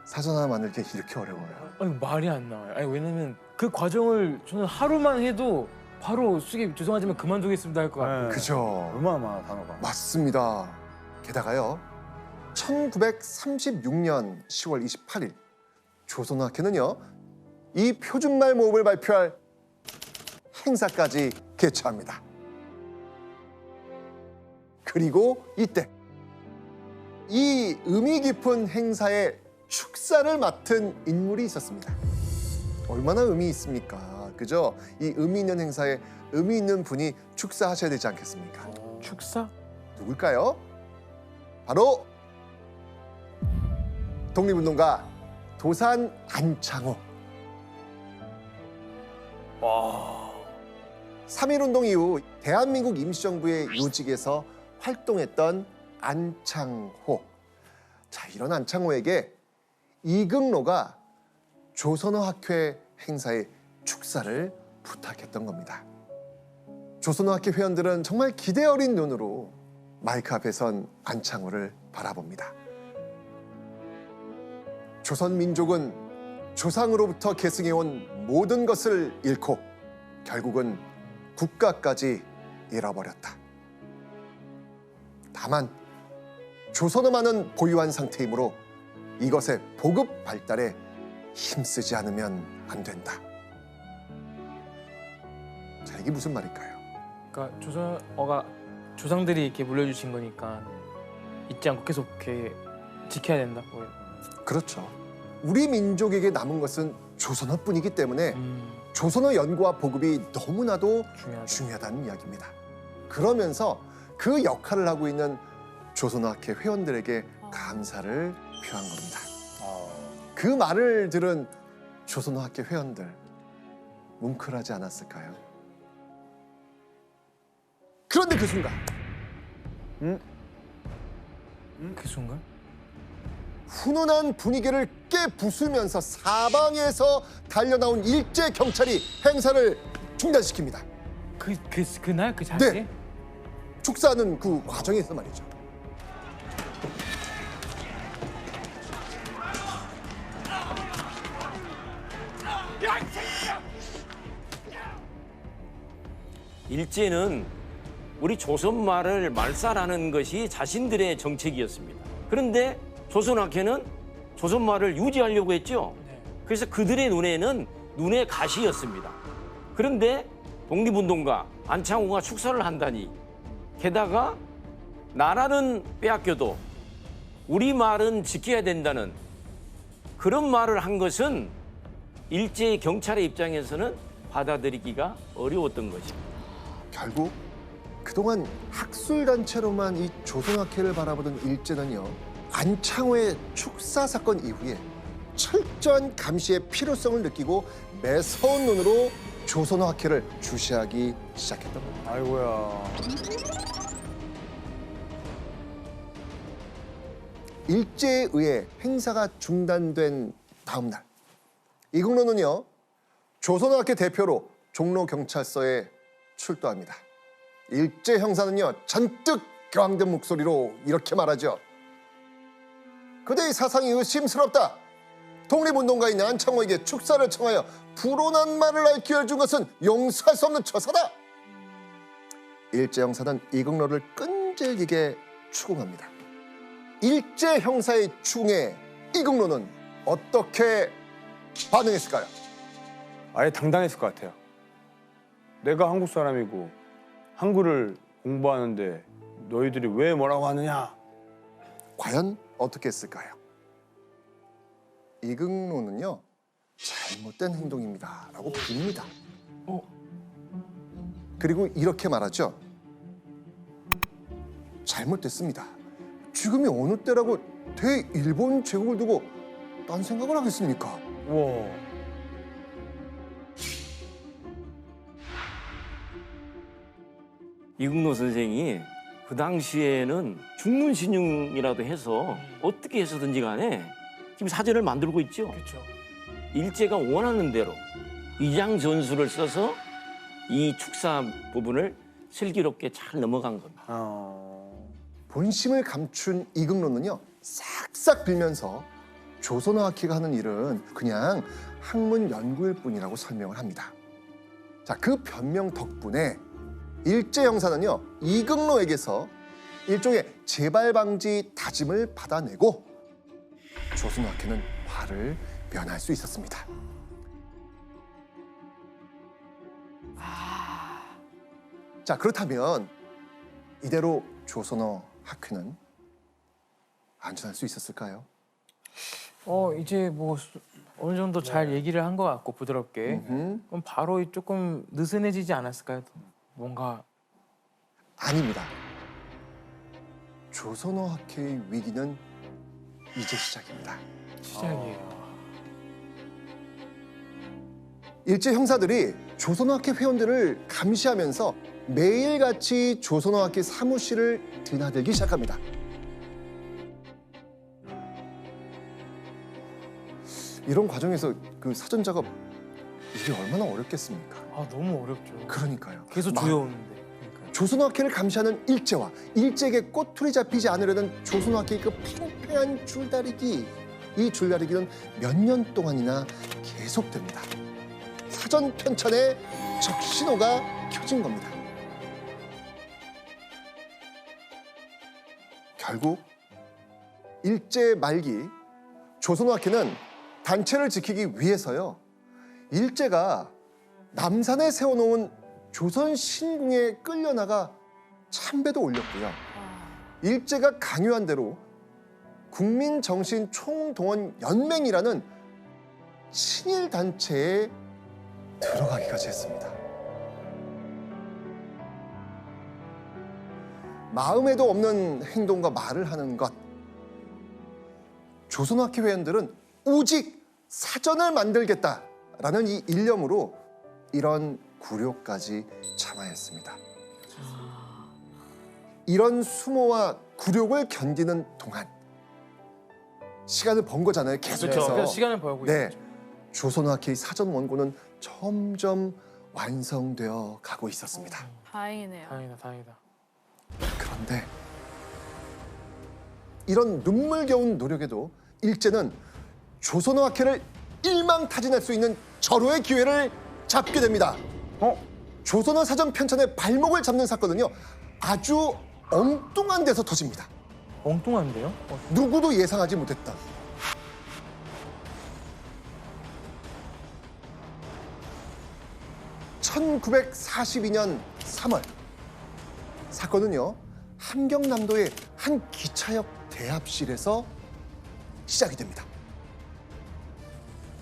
[SPEAKER 1] 사전 하나 만들 게 이렇게 어려워요.
[SPEAKER 2] 아니, 말이 안 나와요. 아니, 왜냐면 그 과정을 저는 하루만 해도 바로 쓰기 죄송하지만 그만두겠습니다 할 것 같아요.
[SPEAKER 1] 그죠?
[SPEAKER 4] 얼마나 많아 단어가.
[SPEAKER 1] 맞습니다. 게다가요, 1936년 10월 28일 조선학회는요, 이 표준말 모음을 발표할 행사까지 개최합니다. 그리고 이때 이 의미 깊은 행사의 축사를 맡은 인물이 있었습니다. 얼마나 의미 있습니까? 그죠? 이 의미 있는 행사에 의미 있는 분이 축사하셔야 되지 않겠습니까?
[SPEAKER 2] 축사?
[SPEAKER 1] 누굴까요? 바로 독립운동가 도산 안창호. 3.1운동 이후 대한민국 임시정부의 요직에서 활동했던 안창호. 자, 이런 안창호에게 이극로가 조선어 학회 행사의 축사를 부탁했던 겁니다. 조선어 학회 회원들은 정말 기대 어린 눈으로 마이크 앞에 선 안창호를 바라봅니다. 조선 민족은 조상으로부터 계승해온 모든 것을 잃고 결국은 국가까지 잃어버렸다. 다만 조선어만은 보유한 상태이므로 이것의 보급 발달에 힘쓰지 않으면 안 된다. 자, 이게 무슨 말일까요?
[SPEAKER 2] 그러니까 조선어가 조상들이 이렇게 물려주신 거니까 잊지 않고 계속 이렇게 지켜야 된다.
[SPEAKER 1] 그렇죠. 우리 민족에게 남은 것은 조선어뿐이기 때문에 조선어 연구와 보급이 너무나도 중요하다는 이야기입니다. 그러면서 그 역할을 하고 있는 조선어학회 회원들에게 감사를 표한 겁니다. 그 말을 들은 조선어학회 회원들 뭉클하지 않았을까요? 그런데 그 순간
[SPEAKER 2] 그 순간?
[SPEAKER 1] 훈훈한 분위기를 깨부수면서 사방에서 달려나온 일제 경찰이 행사를 중단시킵니다.
[SPEAKER 2] 그날 그 자리에?
[SPEAKER 1] 네. 축사하는 그 과정에서 말이죠.
[SPEAKER 11] 일제는 우리 조선말을 말살하는 것이 자신들의 정책이었습니다. 그런데 조선학회는 조선말을 유지하려고 했죠. 그래서 그들의 눈에는 눈의 가시였습니다. 그런데 독립운동가 안창호가 축사를 한다니, 게다가 나라는 빼앗겨도 우리 말은 지켜야 된다는 그런 말을 한 것은 일제 경찰의 입장에서는 받아들이기가 어려웠던 것입니다.
[SPEAKER 1] 결국 그동안 학술단체로만 이 조선학회를 바라보던 일제는요, 안창호의 축사 사건 이후에 철저한 감시의 필요성을 느끼고 매서운 눈으로 조선학회를 주시하기 시작했던 겁니다.
[SPEAKER 4] 아이고야.
[SPEAKER 1] 일제에 의해 행사가 중단된 다음 날, 이국노는요, 조선학회 대표로 종로경찰서에 출두합니다. 일제 형사는요, 잔뜩 격앙된 목소리로 이렇게 말하죠. 그대의 사상이 의심스럽다. 독립운동가인 안창호에게 축사를 청하여 불온한 말을 할 기회를 준 것은 용서할 수 없는 처사다. 일제 형사는 이국노를 끈질기게 추궁합니다. 일제 형사의 추궁에 이국노는 어떻게 반응했을까요?
[SPEAKER 4] 아예 당당했을 것 같아요. 내가 한국 사람이고 한글을 공부하는데 너희들이 왜 뭐라고 하느냐?
[SPEAKER 1] 과연 어떻게 했을까요? 이국노는요, 잘못된 행동입니다 라고 빕니다. 그리고 이렇게 말하죠. 잘못됐습니다. 지금이 어느 때라고 대일본 제국을 두고 딴 생각을 하겠습니까?
[SPEAKER 4] 우와.
[SPEAKER 11] 이국노 선생이 그 당시에는 죽는 신용이라도 해서 어떻게 해서든지 간에 지금 사전을 만들고 있죠.
[SPEAKER 2] 그렇죠.
[SPEAKER 11] 일제가 원하는 대로 위장 전술을 써서 이 축사 부분을 슬기롭게 잘 넘어간 겁니다.
[SPEAKER 1] 본심을 감춘 이국노는요, 싹싹 빌면서 조선어학회가 하는 일은 그냥 학문 연구일 뿐이라고 설명을 합니다. 자, 그 변명 덕분에 일제 형사는요, 이국노에게서 일종의 재발 방지 다짐을 받아내고 조선어학회는 화를 면할 수 있었습니다. 자, 그렇다면 이대로 조선어학회는 안전할 수 있었을까요?
[SPEAKER 2] 이제 뭐 어느 정도 잘 얘기를 한 것 같고 부드럽게 그럼 바로 조금 느슨해지지 않았을까요? 뭔가
[SPEAKER 1] 아닙니다. 조선어학회의 위기는 이제 시작입니다.
[SPEAKER 2] 시작이에요.
[SPEAKER 1] 일제 형사들이 조선어학회 회원들을 감시하면서 매일같이 조선어학회 사무실을 드나들기 시작합니다. 이런 과정에서 그 사전 작업 이게 얼마나 어렵겠습니까?
[SPEAKER 2] 아 너무 어렵죠.
[SPEAKER 1] 그러니까요.
[SPEAKER 2] 계속 조여오는데.
[SPEAKER 1] 조선어학회를 감시하는 일제와 일제에게 꼬투리 잡히지 않으려는 조선어학회의 그 팽팽한 줄다리기, 이 줄다리기는 몇 년 동안이나 계속됩니다. 사전 편찬에 적신호가 켜진 겁니다. 결국 일제 말기 조선어학회는 단체를 지키기 위해서요, 일제가 남산에 세워놓은 조선 신궁에 끌려나가 참배도 올렸고요. 일제가 강요한 대로 국민정신총동원연맹이라는 친일 단체에 들어가기까지 했습니다. 마음에도 없는 행동과 말을 하는 것. 조선어학회 회원들은 오직 사전을 만들겠다라는 이 일념으로 이런 굴욕까지 참아야 했습니다. 이런 수모와 굴욕을 견디는 동안 시간을 번 거잖아요. 계속해서.
[SPEAKER 2] 그러니까 시간을 벌고
[SPEAKER 1] 네,
[SPEAKER 2] 있었죠.
[SPEAKER 1] 조선어학회의 사전 원고는 점점 완성되어 가고 있었습니다.
[SPEAKER 3] 다행이네요.
[SPEAKER 2] 다행이다.
[SPEAKER 1] 그런데 이런 눈물겨운 노력에도 일제는 조선어학회를 일망타진할 수 있는 절호의 기회를 잡게 됩니다. 조선어 사전 편찬의 발목을 잡는 사건은요, 아주 엉뚱한 데서 터집니다.
[SPEAKER 2] 엉뚱한데요?
[SPEAKER 1] 누구도 예상하지 못했다. (1942년 3월) 사건은요, 함경남도의 한 기차역 대합실에서 시작이 됩니다.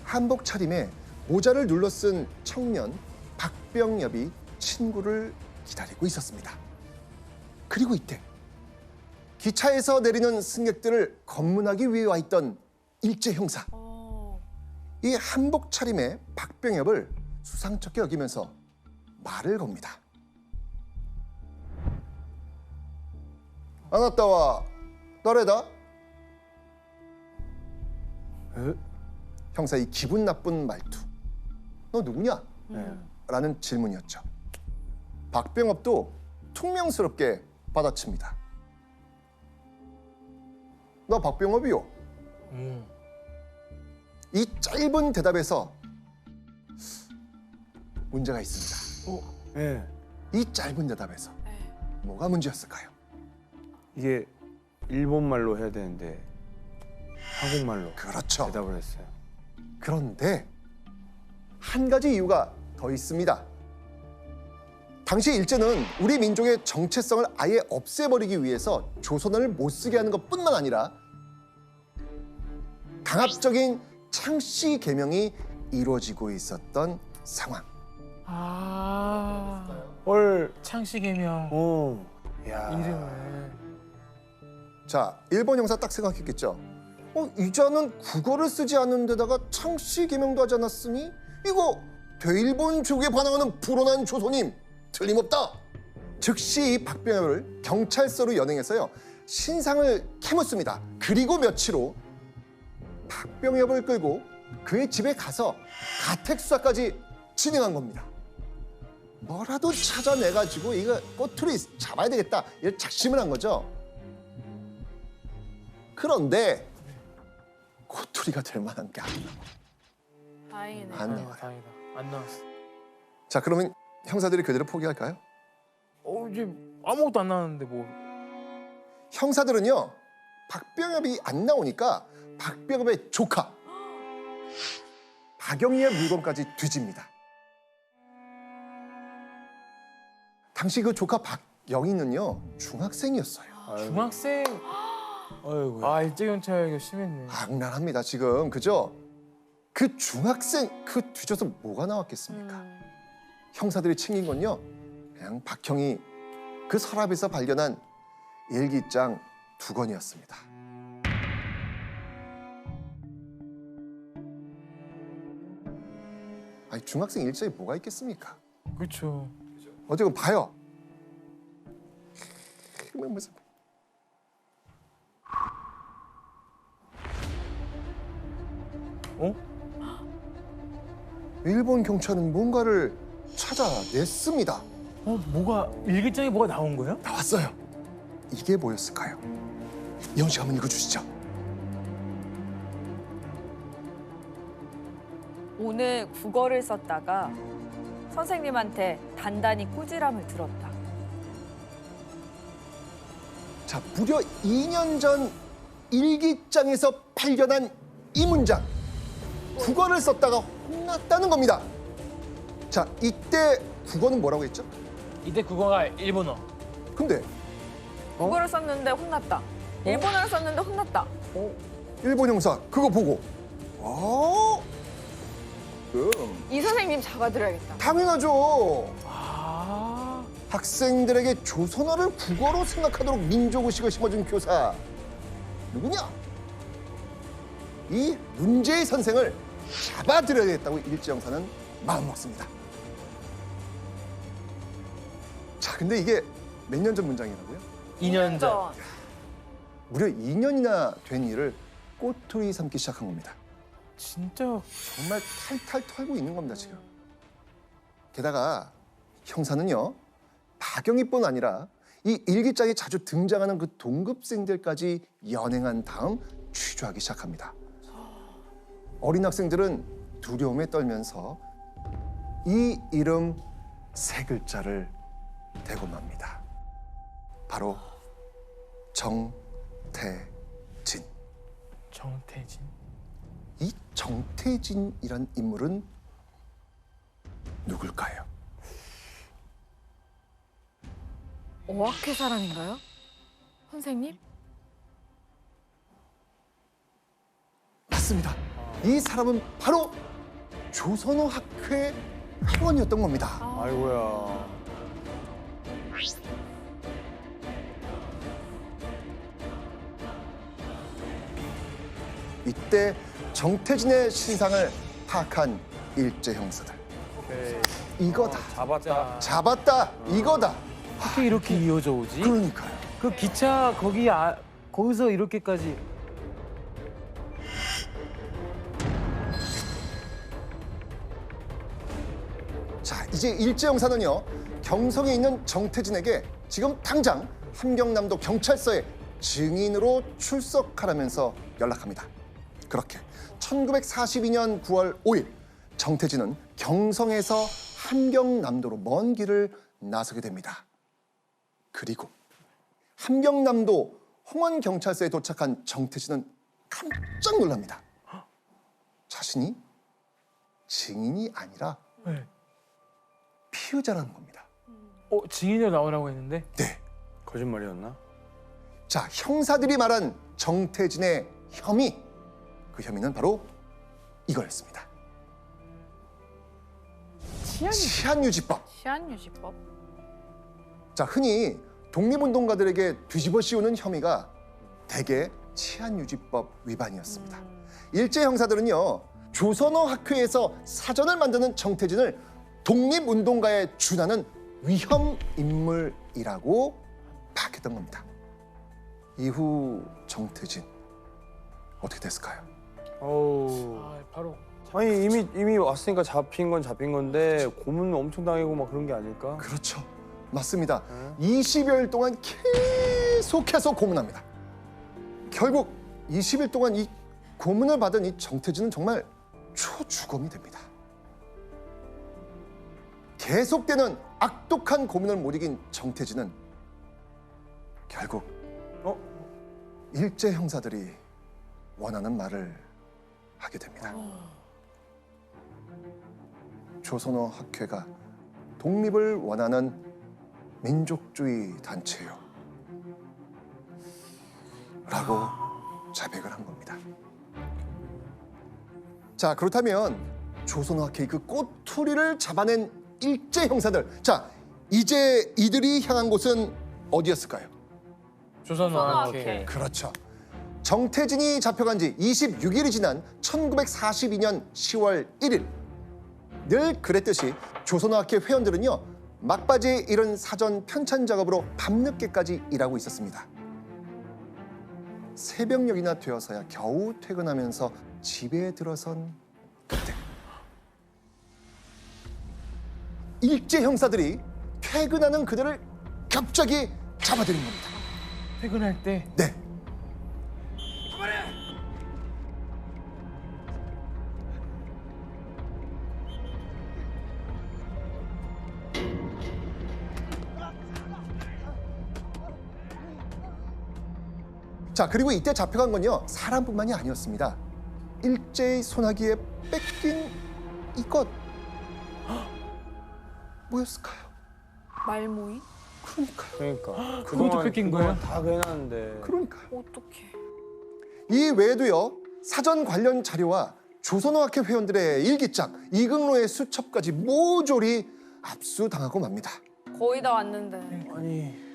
[SPEAKER 1] 한복 차림에 모자를 눌러 쓴 청년 박병엽이 친구를 기다리고 있었습니다. 그리고 이때 기차에서 내리는 승객들을 검문하기 위해 와 있던 일제 형사. 이 한복 차림의 박병엽을 수상쩍게 여기면서 말을 겁니다. 아나타와 너래다? 형사 이 기분 나쁜 말투. 너 누구냐? 라는 질문이었죠. 박병엽도 퉁명스럽게 받아칩니다. 나 박병엽이요. 이 짧은 대답에서 문제가 있습니다.
[SPEAKER 4] 네.
[SPEAKER 1] 이 짧은 대답에서 뭐가 문제였을까요?
[SPEAKER 4] 이게 일본말로 해야 되는데 한국말로
[SPEAKER 1] 그렇죠.
[SPEAKER 4] 대답을 했어요.
[SPEAKER 1] 그런데 한 가지 이유가 더 있습니다. 당시 일제는 우리 민족의 정체성을 아예 없애버리기 위해서 조선어를 못 쓰게 하는 것뿐만 아니라 강압적인 창씨 개명이 이루어지고 있었던 상황.
[SPEAKER 4] 헐.
[SPEAKER 2] 창씨 개명
[SPEAKER 4] 야.
[SPEAKER 2] 이름을.
[SPEAKER 1] 자, 일본 형사 딱 생각했겠죠. 이자는 국어를 쓰지 않는 데다가 창씨 개명도 하지 않았으니 이거 대일본족에 반항하는 불온한 조선임 틀림없다. 즉시 이 박병엽을 경찰서로 연행해서요 신상을 캐묻습니다. 그리고 며칠 후 박병엽을 끌고 그의 집에 가서 가택 수사까지 진행한 겁니다. 뭐라도 찾아내가지고 이거 꼬투리 잡아야 되겠다 이런 작심을 한 거죠. 그런데 꼬투리가 될 만한 게 안 나와요.
[SPEAKER 3] 다행이네.
[SPEAKER 1] 안 나와요.
[SPEAKER 2] 다행이다. 안 나왔어.
[SPEAKER 1] 자, 그러면 형사들이 그대로 포기할까요?
[SPEAKER 2] 이제 아무것도 안 나왔는데 뭐.
[SPEAKER 1] 형사들은요 박병엽이 안 나오니까 박병엽의 조카 박영희의 물건까지 뒤집니다. 당시 그 조카 박영희는요 중학생이었어요.
[SPEAKER 2] 중학생.
[SPEAKER 4] 아이고.
[SPEAKER 2] 일제 경찰 이거 심했네.
[SPEAKER 1] 악랄합니다 지금, 그죠? 그 중학생 그 뒤져서 뭐가 나왔겠습니까? 형사들이 챙긴 건요 그냥 박형이 그 서랍에서 발견한 일기장 2권이었습니다. 아니 중학생 일자에 뭐가 있겠습니까?
[SPEAKER 2] 그렇죠.
[SPEAKER 1] 어디 좀 봐요. 무슨 일본 경찰은 뭔가를 찾아냈습니다.
[SPEAKER 2] 뭐가 일기장에 뭐가 나온 거예요?
[SPEAKER 1] 나왔어요. 이게 뭐였을까요? 이현 씨 한번 읽어주시죠.
[SPEAKER 3] 오늘 국어를 썼다가 선생님한테 단단히 꾸지람을 들었다.
[SPEAKER 1] 자, 무려 2년 전 일기장에서 발견한 이 문장. 국어를 썼다가 혼났다는 겁니다. 자, 이때 국어는 뭐라고 했죠?
[SPEAKER 2] 이때 국어가 일본어.
[SPEAKER 1] 근데
[SPEAKER 3] 국어를 썼는데 혼났다. 일본어를 썼는데 혼났다.
[SPEAKER 1] 일본 형사 그거 보고
[SPEAKER 3] 이 선생님 잡아드려야겠다.
[SPEAKER 1] 당연하죠. 학생들에게 조선어를 국어로 생각하도록 민족의식을 심어준 교사 누구냐? 이 문제의 선생을 잡아들여야겠다고 일제 형사는 마음먹습니다. 자, 근데 이게 몇 년 전 문장이라고요?
[SPEAKER 2] 2년 전.
[SPEAKER 1] 무려 2년이나 된 일을 꼬투리 삼기 시작한 겁니다.
[SPEAKER 2] 진짜
[SPEAKER 1] 정말 탈탈 털고 있는 겁니다, 지금. 게다가 형사는요, 박영희뿐 아니라 이 일기장에 자주 등장하는 그 동급생들까지 연행한 다음 취조하기 시작합니다. 어린 학생들은 두려움에 떨면서 이 이름 3글자를 대고 맙니다. 바로 정태진.
[SPEAKER 2] 정태진.
[SPEAKER 1] 이 정태진이란 인물은 누굴까요?
[SPEAKER 3] 어학회 사람인가요? 선생님?
[SPEAKER 1] 맞습니다. 이 사람은 바로 조선어 학회 회원이었던 겁니다.
[SPEAKER 4] 아이고야.
[SPEAKER 1] 이때 정태진의 신상을 파악한 일제 형사들. 이거다.
[SPEAKER 4] 잡았다.
[SPEAKER 1] 잡았다. 이거다.
[SPEAKER 2] 어떻게 이렇게 이어져 오지?
[SPEAKER 1] 그러니까요.
[SPEAKER 2] 그 기차 거기서 이렇게까지.
[SPEAKER 1] 자, 이제 일제 형사는요. 경성에 있는 정태진에게 지금 당장 함경남도 경찰서에 증인으로 출석하라면서 연락합니다. 그렇게 1942년 9월 5일 정태진은 경성에서 함경남도로 먼 길을 나서게 됩니다. 그리고 함경남도 홍원경찰서에 도착한 정태진은 깜짝 놀랍니다. 자신이 증인이 아니라 피의자라는 겁니다.
[SPEAKER 2] 증인으로 나오라고 했는데?
[SPEAKER 1] 네.
[SPEAKER 4] 거짓말이었나?
[SPEAKER 1] 자, 형사들이 말한 정태진의 혐의, 그 혐의는 바로 이거였습니다. 치안유지법.
[SPEAKER 3] 치안유지법.
[SPEAKER 1] 자, 흔히 독립운동가들에게 뒤집어 씌우는 혐의가 대개 치안유지법 위반이었습니다. 일제 형사들은요, 조선어 학회에서 사전을 만드는 정태진을 독립운동가에 준하는 위험 인물이라고 파악했던 겁니다. 이후 정태진 어떻게 됐을까요?
[SPEAKER 4] 어우.
[SPEAKER 2] 바로.
[SPEAKER 4] 아니 이미 왔으니까 잡힌 건 잡힌 건데 고문 엄청 당하고 막 그런 게 아닐까?
[SPEAKER 1] 그렇죠. 맞습니다. 20여일 동안 계속해서 고문합니다. 결국 20일 동안 이 고문을 받은 이 정태진은 정말 초주검이 됩니다. 계속되는 악독한 고문을 못 이긴 정태진은 결국 일제 형사들이 원하는 말을 하게 됩니다. 조선어 학회가 독립을 원하는 민족주의 단체요. 라고 자백을 한 겁니다. 자, 그렇다면 조선어 학회의 그 꼬투리를 잡아낸 일제 형사들. 자, 이제 이들이 향한 곳은 어디였을까요?
[SPEAKER 2] 조선어 학회.
[SPEAKER 1] 그렇죠. 정태진이 잡혀간 지 26일이 지난 1942년 10월 1일. 늘 그랬듯이 조선어 학회 회원들은요, 막바지에 이른 사전 편찬 작업으로 밤늦게까지 일하고 있었습니다. 새벽녘이나 되어서야 겨우 퇴근하면서 집에 들어선 그때 일제 형사들이 퇴근하는 그들을 갑자기 잡아들인 겁니다.
[SPEAKER 2] 퇴근할 때?
[SPEAKER 1] 네. 자, 그리고 이때 잡혀간 건요, 사람뿐만이 아니었습니다. 일제의 소나기에 뺏긴 이것 뭐였을까요?
[SPEAKER 3] 말모임?
[SPEAKER 1] 그러니까요.
[SPEAKER 4] 그러니까.
[SPEAKER 2] 그것도 뺏긴 거예요?
[SPEAKER 4] 다 해놨는데.
[SPEAKER 1] 그러니까요.
[SPEAKER 3] 어떡해.
[SPEAKER 1] 이 외에도요, 사전 관련 자료와 조선어 학회 회원들의 일기장, 이극로의 수첩까지 모조리 압수당하고 맙니다.
[SPEAKER 3] 거의 다 왔는데.
[SPEAKER 4] 아니.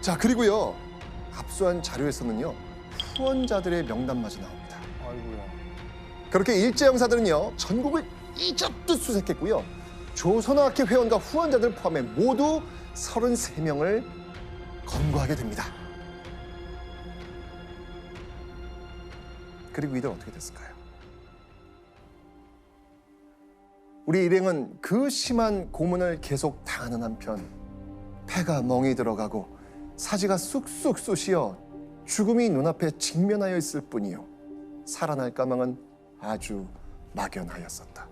[SPEAKER 1] 자, 그리고요, 압수한 자료에서는요, 후원자들의 명단마저 나옵니다.
[SPEAKER 4] 아이고야.
[SPEAKER 1] 그렇게 일제 형사들은요, 전국을 이잡듯 수색했고요, 조선어 학회 회원과 후원자들 포함해 모두 33명을 검거하게 됩니다. 그리고 이들 어떻게 됐을까요? 우리 일행은 그 심한 고문을 계속 당하는 한편 폐가 멍이 들어가고 사지가 쑥쑥 쑤시어 죽음이 눈앞에 직면하여 있을 뿐이요, 살아날 까망은 아주 막연하였었다.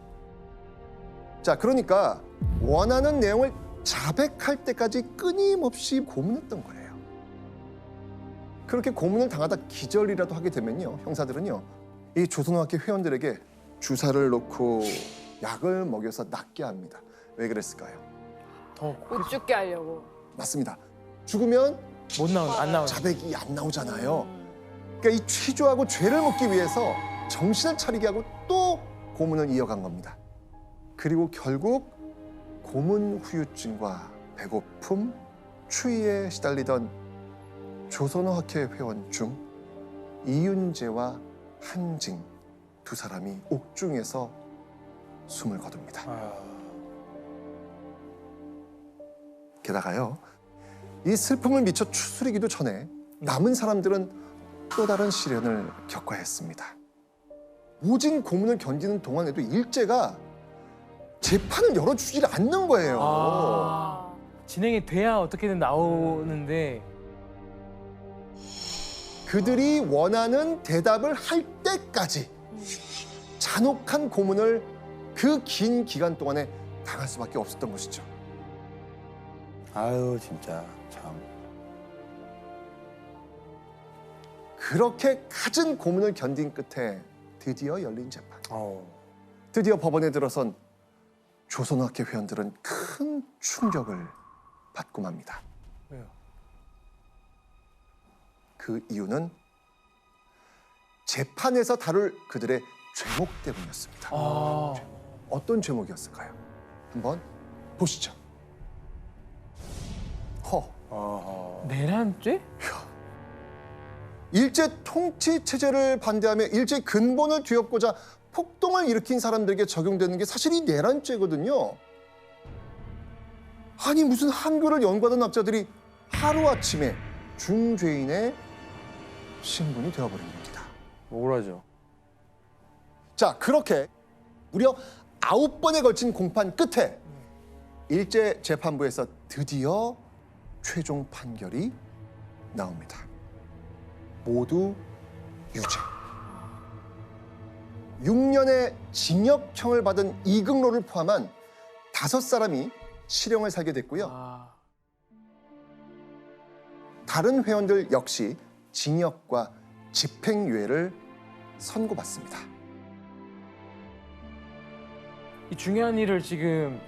[SPEAKER 1] 자, 그러니까 원하는 내용을 자백할 때까지 끊임없이 고문했던 거예요. 그렇게 고문을 당하다 기절이라도 하게 되면요, 형사들은요, 이 조선어 학회 회원들에게 주사를 놓고 약을 먹여서 낫게 합니다. 왜 그랬을까요?
[SPEAKER 2] 더
[SPEAKER 3] 못 죽게 하려고.
[SPEAKER 1] 맞습니다. 죽으면
[SPEAKER 2] 안 나오죠.
[SPEAKER 1] 자백이 안 나오잖아요. 그러니까 이 취조하고 죄를 묻기 위해서 정신을 차리게 하고 또 고문을 이어간 겁니다. 그리고 결국 고문 후유증과 배고픔, 추위에 시달리던 조선어 학회 회원 중 이윤재와 한징 두 사람이 옥중에서 숨을 거둡니다. 게다가요, 이 슬픔을 미처 추스리기도 전에 남은 사람들은 또 다른 시련을 겪어야 했습니다. 모진 고문을 견디는 동안에도 일제가 재판을 열어주질 않는 거예요.
[SPEAKER 2] 진행이 돼야 어떻게든 나오는데
[SPEAKER 1] 그들이 원하는 대답을 할 때까지 잔혹한 고문을 그 긴 기간 동안에 당할 수밖에 없었던 것이죠.
[SPEAKER 4] 아유 진짜 참.
[SPEAKER 1] 그렇게 갖은 고문을 견딘 끝에 드디어 열린 재판. 드디어 법원에 들어선 조선어학회 회원들은 큰 충격을 받고 맙니다.
[SPEAKER 2] 왜요?
[SPEAKER 1] 그 이유는 재판에서 다룰 그들의 죄목 때문이었습니다. 어떤 죄목이었을까요? 한번 보시죠.
[SPEAKER 2] 내란죄?
[SPEAKER 1] 일제 통치 체제를 반대하며 일제 근본을 뒤엎고자 폭동을 일으킨 사람들에게 적용되는 게 사실 이 내란죄거든요. 아니 무슨 한글을 연구하던 학자들이 하루아침에 중죄인의 신분이 되어버린 겁니다.
[SPEAKER 4] 억울하죠.
[SPEAKER 1] 자, 그렇게 무려 9번에 걸친 공판 끝에 일제 재판부에서 드디어 최종 판결이 나옵니다. 모두 유죄. 6년의 징역형을 받은 이극로를 포함한 5사람이 실형을 살게 됐고요. 다른 회원들 역시 징역과 집행유예를 선고받습니다.
[SPEAKER 2] 이 중요한 일을 지금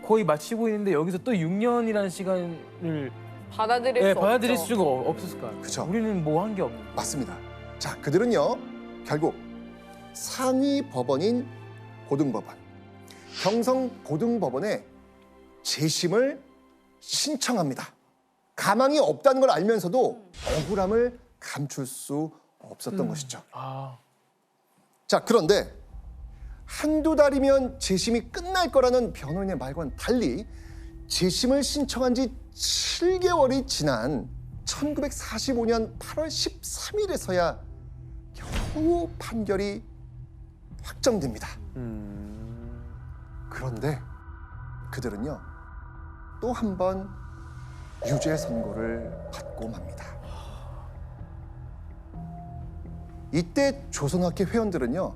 [SPEAKER 2] 거의 마치고 있는데 여기서 또 6년이라는 시간을 받아들일 수가 없었을까요?
[SPEAKER 1] 그쵸.
[SPEAKER 2] 우리는 뭐 한 게 없는.
[SPEAKER 1] 맞습니다. 자, 그들은요 결국 상위 법원인 고등법원, 경성고등법원에 재심을 신청합니다. 가망이 없다는 걸 알면서도 억울함을 감출 수 없었던 것이죠. 자, 그런데 한두 달이면 재심이 끝날 거라는 변호인의 말과는 달리 재심을 신청한 지 7개월이 지난 1945년 8월 13일에서야 겨우 판결이 확정됩니다. 그런데 그들은요 또 한 번 유죄 선고를 받고 맙니다. 이때 조선학회 회원들은요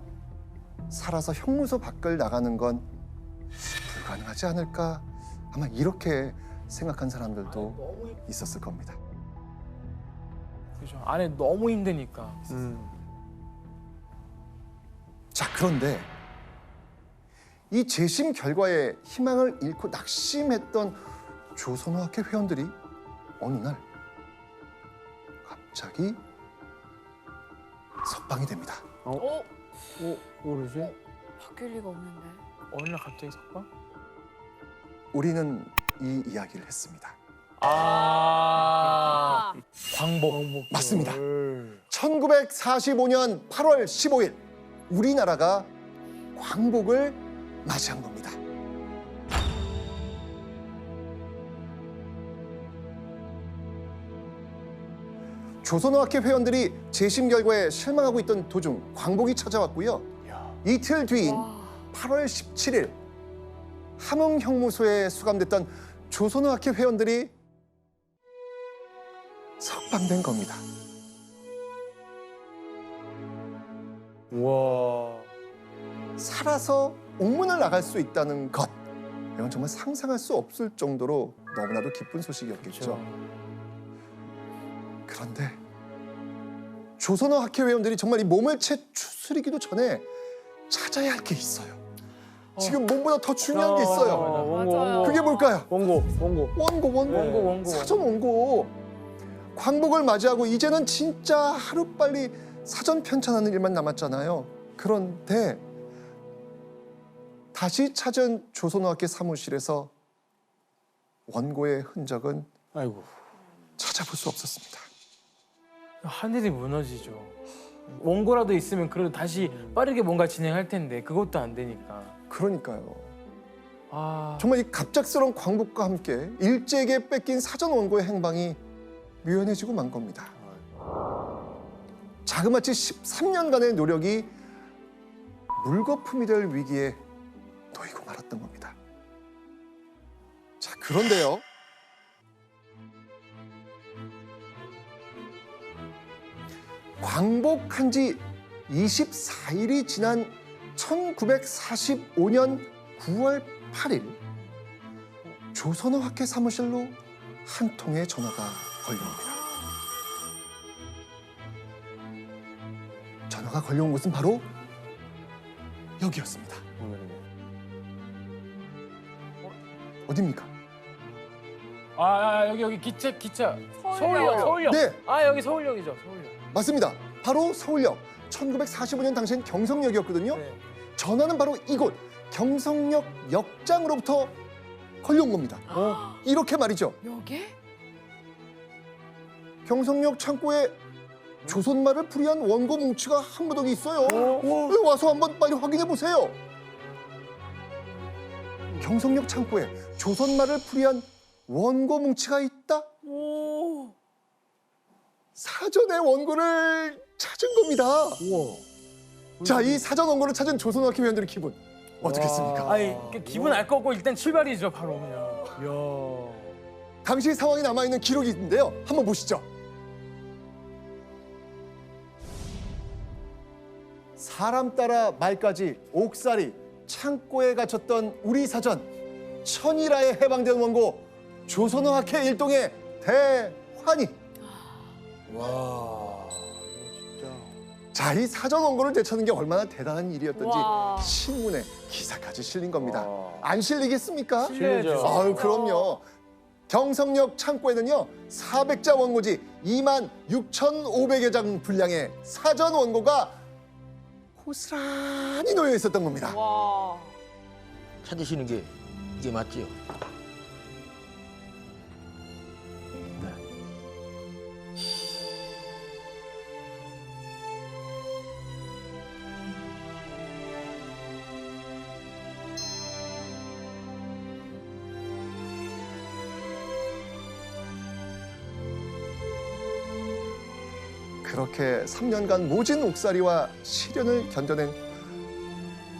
[SPEAKER 1] 살아서 형무소 밖을 나가는 건 불가능하지 않을까, 아마 이렇게 생각한 사람들도 있었을 겁니다.
[SPEAKER 2] 그죠. 안에 너무 힘드니까.
[SPEAKER 1] 자, 그런데 이 재심 결과에 희망을 잃고 낙심했던 조선어학회 회원들이 어느 날 갑자기 석방이 됩니다.
[SPEAKER 2] 모르지?
[SPEAKER 3] 바뀔 리가 없는데.
[SPEAKER 2] 어느 날 갑자기 석방?
[SPEAKER 1] 우리는 이 이야기를 했습니다.
[SPEAKER 2] 광복.
[SPEAKER 1] 맞습니다. 1945년 8월 15일 우리나라가 광복을 맞이한 겁니다. 조선어학회 회원들이 재심 결과에 실망하고 있던 도중 광복이 찾아왔고요. 이틀 뒤인 8월 17일 함흥형무소에 수감됐던 조선어학회 회원들이 석방된 겁니다.
[SPEAKER 4] 와.
[SPEAKER 1] 살아서 옥문을 나갈 수 있다는 것, 이건 정말 상상할 수 없을 정도로 너무나도 기쁜 소식이었겠죠. 그런데 조선어 학회 회원들이 정말 이 몸을 채 추스리기도 전에 찾아야 할 게 있어요. 지금 몸보다 더 중요한 게 있어요.
[SPEAKER 3] 맞아요.
[SPEAKER 1] 그게 뭘까요?
[SPEAKER 4] 원고.
[SPEAKER 1] 사전 원고. 광복을 맞이하고 이제는 진짜 하루빨리 사전 편찬하는 일만 남았잖아요. 그런데 다시 찾은 조선어학회 사무실에서 원고의 흔적은
[SPEAKER 4] 아이고.
[SPEAKER 1] 찾아볼 수 없었습니다.
[SPEAKER 2] 하늘이 무너지죠. 원고라도 있으면 그래도 다시 빠르게 뭔가 진행할 텐데 그것도 안 되니까.
[SPEAKER 1] 그러니까요.
[SPEAKER 2] 아,
[SPEAKER 1] 정말 이 갑작스러운 광복과 함께 일제에게 뺏긴 사전 원고의 행방이 묘연해지고 만 겁니다. 자그마치 13년간의 노력이 물거품이 될 위기에 놓이고 말았던 겁니다. 자, 그런데요. 광복한 지 24일이 지난 1945년 9월 8일 조선어학회 사무실로 한 통의 전화가 걸려옵니다. 전화가 걸려온 곳은 바로 여기였습니다. 어디입니까?
[SPEAKER 2] 여기 기차.
[SPEAKER 3] 서울역.
[SPEAKER 2] 서울역.
[SPEAKER 1] 네,
[SPEAKER 2] 여기 서울역이죠. 서울역.
[SPEAKER 1] 맞습니다. 바로 서울역. 1945년 당시엔 경성역이었거든요.
[SPEAKER 2] 네.
[SPEAKER 1] 전화는 바로 이곳 경성역 역장으로부터 걸려온 겁니다. 이렇게 말이죠.
[SPEAKER 3] 여기?
[SPEAKER 1] 경성역 창고에 조선말을 풀이한 원고 뭉치가 한 무더기 있어요. 와서 한번 빨리 확인해 보세요. 경성역 창고에 조선말을 풀이한 원고 뭉치가 있다? 사전에 원고를 찾은 겁니다. 자, 이 사전 원고를 찾은 조선어학회 회원들의 기분 어떻겠습니까?
[SPEAKER 2] 아니, 기분 알 거 없고 일단 출발이죠, 바로 그냥.
[SPEAKER 1] 당시 상황이 남아있는 기록이 있는데요. 한번 보시죠. 사람 따라 말까지 옥살이 창고에 갇혔던 우리 사전 천일하에 해방된 원고 조선어학회 일동의 대환희.
[SPEAKER 4] 와. 진짜.
[SPEAKER 1] 자, 이 사전 원고를 되찾는 게 얼마나 대단한 일이었던지
[SPEAKER 3] 와.
[SPEAKER 1] 신문에 기사까지 실린 겁니다.
[SPEAKER 4] 와.
[SPEAKER 1] 안 실리겠습니까?
[SPEAKER 4] 실리죠.
[SPEAKER 1] 아유, 그럼요. 경성역 창고에는요 400자 원고지 26,500여 장 분량의 사전 원고가 고스란히 놓여 있었던 겁니다.
[SPEAKER 3] 와.
[SPEAKER 12] 찾으시는 게 이게 맞지요?
[SPEAKER 1] 그렇게 3년간 모진 옥살이와 시련을 견뎌낸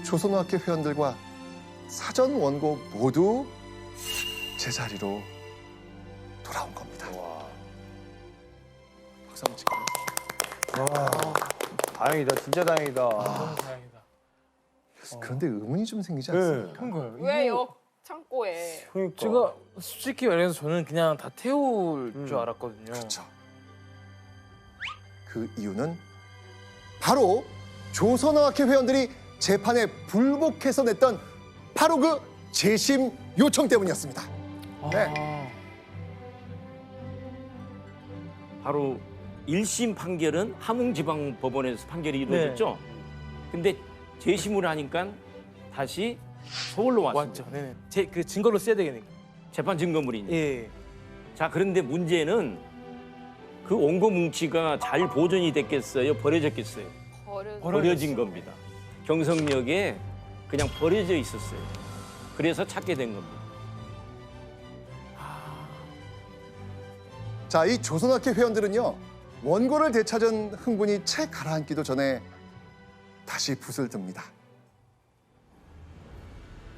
[SPEAKER 1] 조선어학회 회원들과 사전 원고 모두 제자리로 돌아온 겁니다. 박수 한번 칠까요?
[SPEAKER 4] 다행이다. 진짜 다행이다.
[SPEAKER 2] 너무 다행이다.
[SPEAKER 1] 그런데 의문이 좀 생기지 않습니까?
[SPEAKER 2] 그런 거예요.
[SPEAKER 3] 왜 역 창고에?
[SPEAKER 4] 그러니까.
[SPEAKER 2] 제가 솔직히 말해서 저는 그냥 다 태울 줄 알았거든요.
[SPEAKER 1] 그렇죠. 그 이유는 바로 조선어학회 회원들이 재판에 불복해서 냈던 바로 그 재심 요청 때문이었습니다. 네.
[SPEAKER 11] 바로 1심 판결은 함흥지방법원에서 판결이 이루어졌죠. 근데 재심을 하니까 다시 서울로 왔습니다.
[SPEAKER 2] 왔죠. 네네. 그 증거로 써야 되겠네요.
[SPEAKER 11] 재판 증거물이니까.
[SPEAKER 2] 예.
[SPEAKER 11] 자, 그런데 문제는 그 원고 뭉치가 잘 보존이 됐겠어요? 버려졌겠어요? 버려진 겁니다. 경성역에 그냥 버려져 있었어요. 그래서 찾게 된 겁니다.
[SPEAKER 1] 자, 이 조선어학회 회원들은요 원고를 되찾은 흥분이 채 가라앉기도 전에 다시 붓을 듭니다.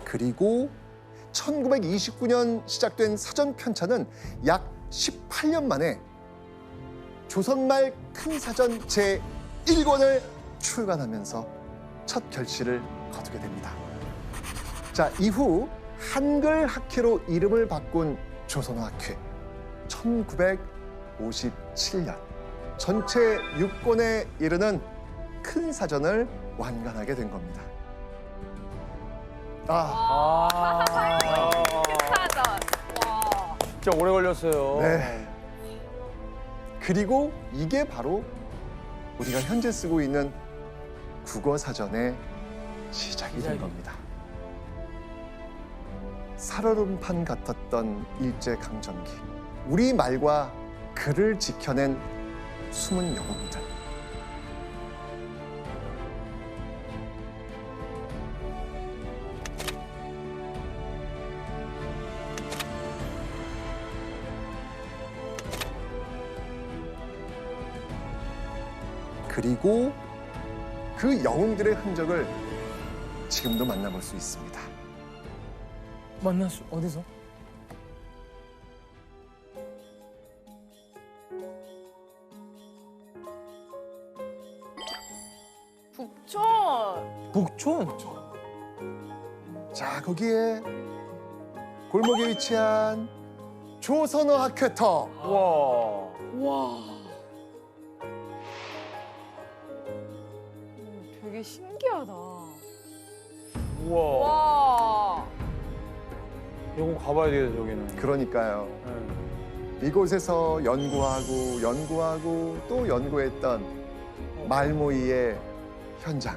[SPEAKER 1] 그리고 1929년 시작된 사전 편찬은 약 18년 만에 조선말 큰 사전 제1권을 출간하면서 첫 결실을 거두게 됩니다. 자, 이후 한글 학회로 이름을 바꾼 조선어학회. 1957년 전체 6권에 이르는 큰 사전을 완간하게 된 겁니다.
[SPEAKER 3] 사전. 와.
[SPEAKER 4] 진짜 오래 걸렸어요.
[SPEAKER 1] 네. 그리고 이게 바로 우리가 현재 쓰고 있는 국어 사전의 시작이 된 겁니다. 살얼음판 같았던 일제 강점기. 우리 말과 글을 지켜낸 숨은 영웅들. 그리고 그 영웅들의 흔적을 지금도 만나볼 수 있습니다.
[SPEAKER 2] 어디서?
[SPEAKER 3] 북촌.
[SPEAKER 2] 북촌.
[SPEAKER 1] 자, 거기에 골목에 위치한 조선어 학회터.
[SPEAKER 4] 와.
[SPEAKER 3] 와. 되게 신기하다.
[SPEAKER 4] 우와.
[SPEAKER 3] 와.
[SPEAKER 4] 이거 가봐야 되겠다, 저기는.
[SPEAKER 1] 그러니까요.
[SPEAKER 4] 네.
[SPEAKER 1] 이곳에서 연구하고 또 연구했던 말모이의 현장.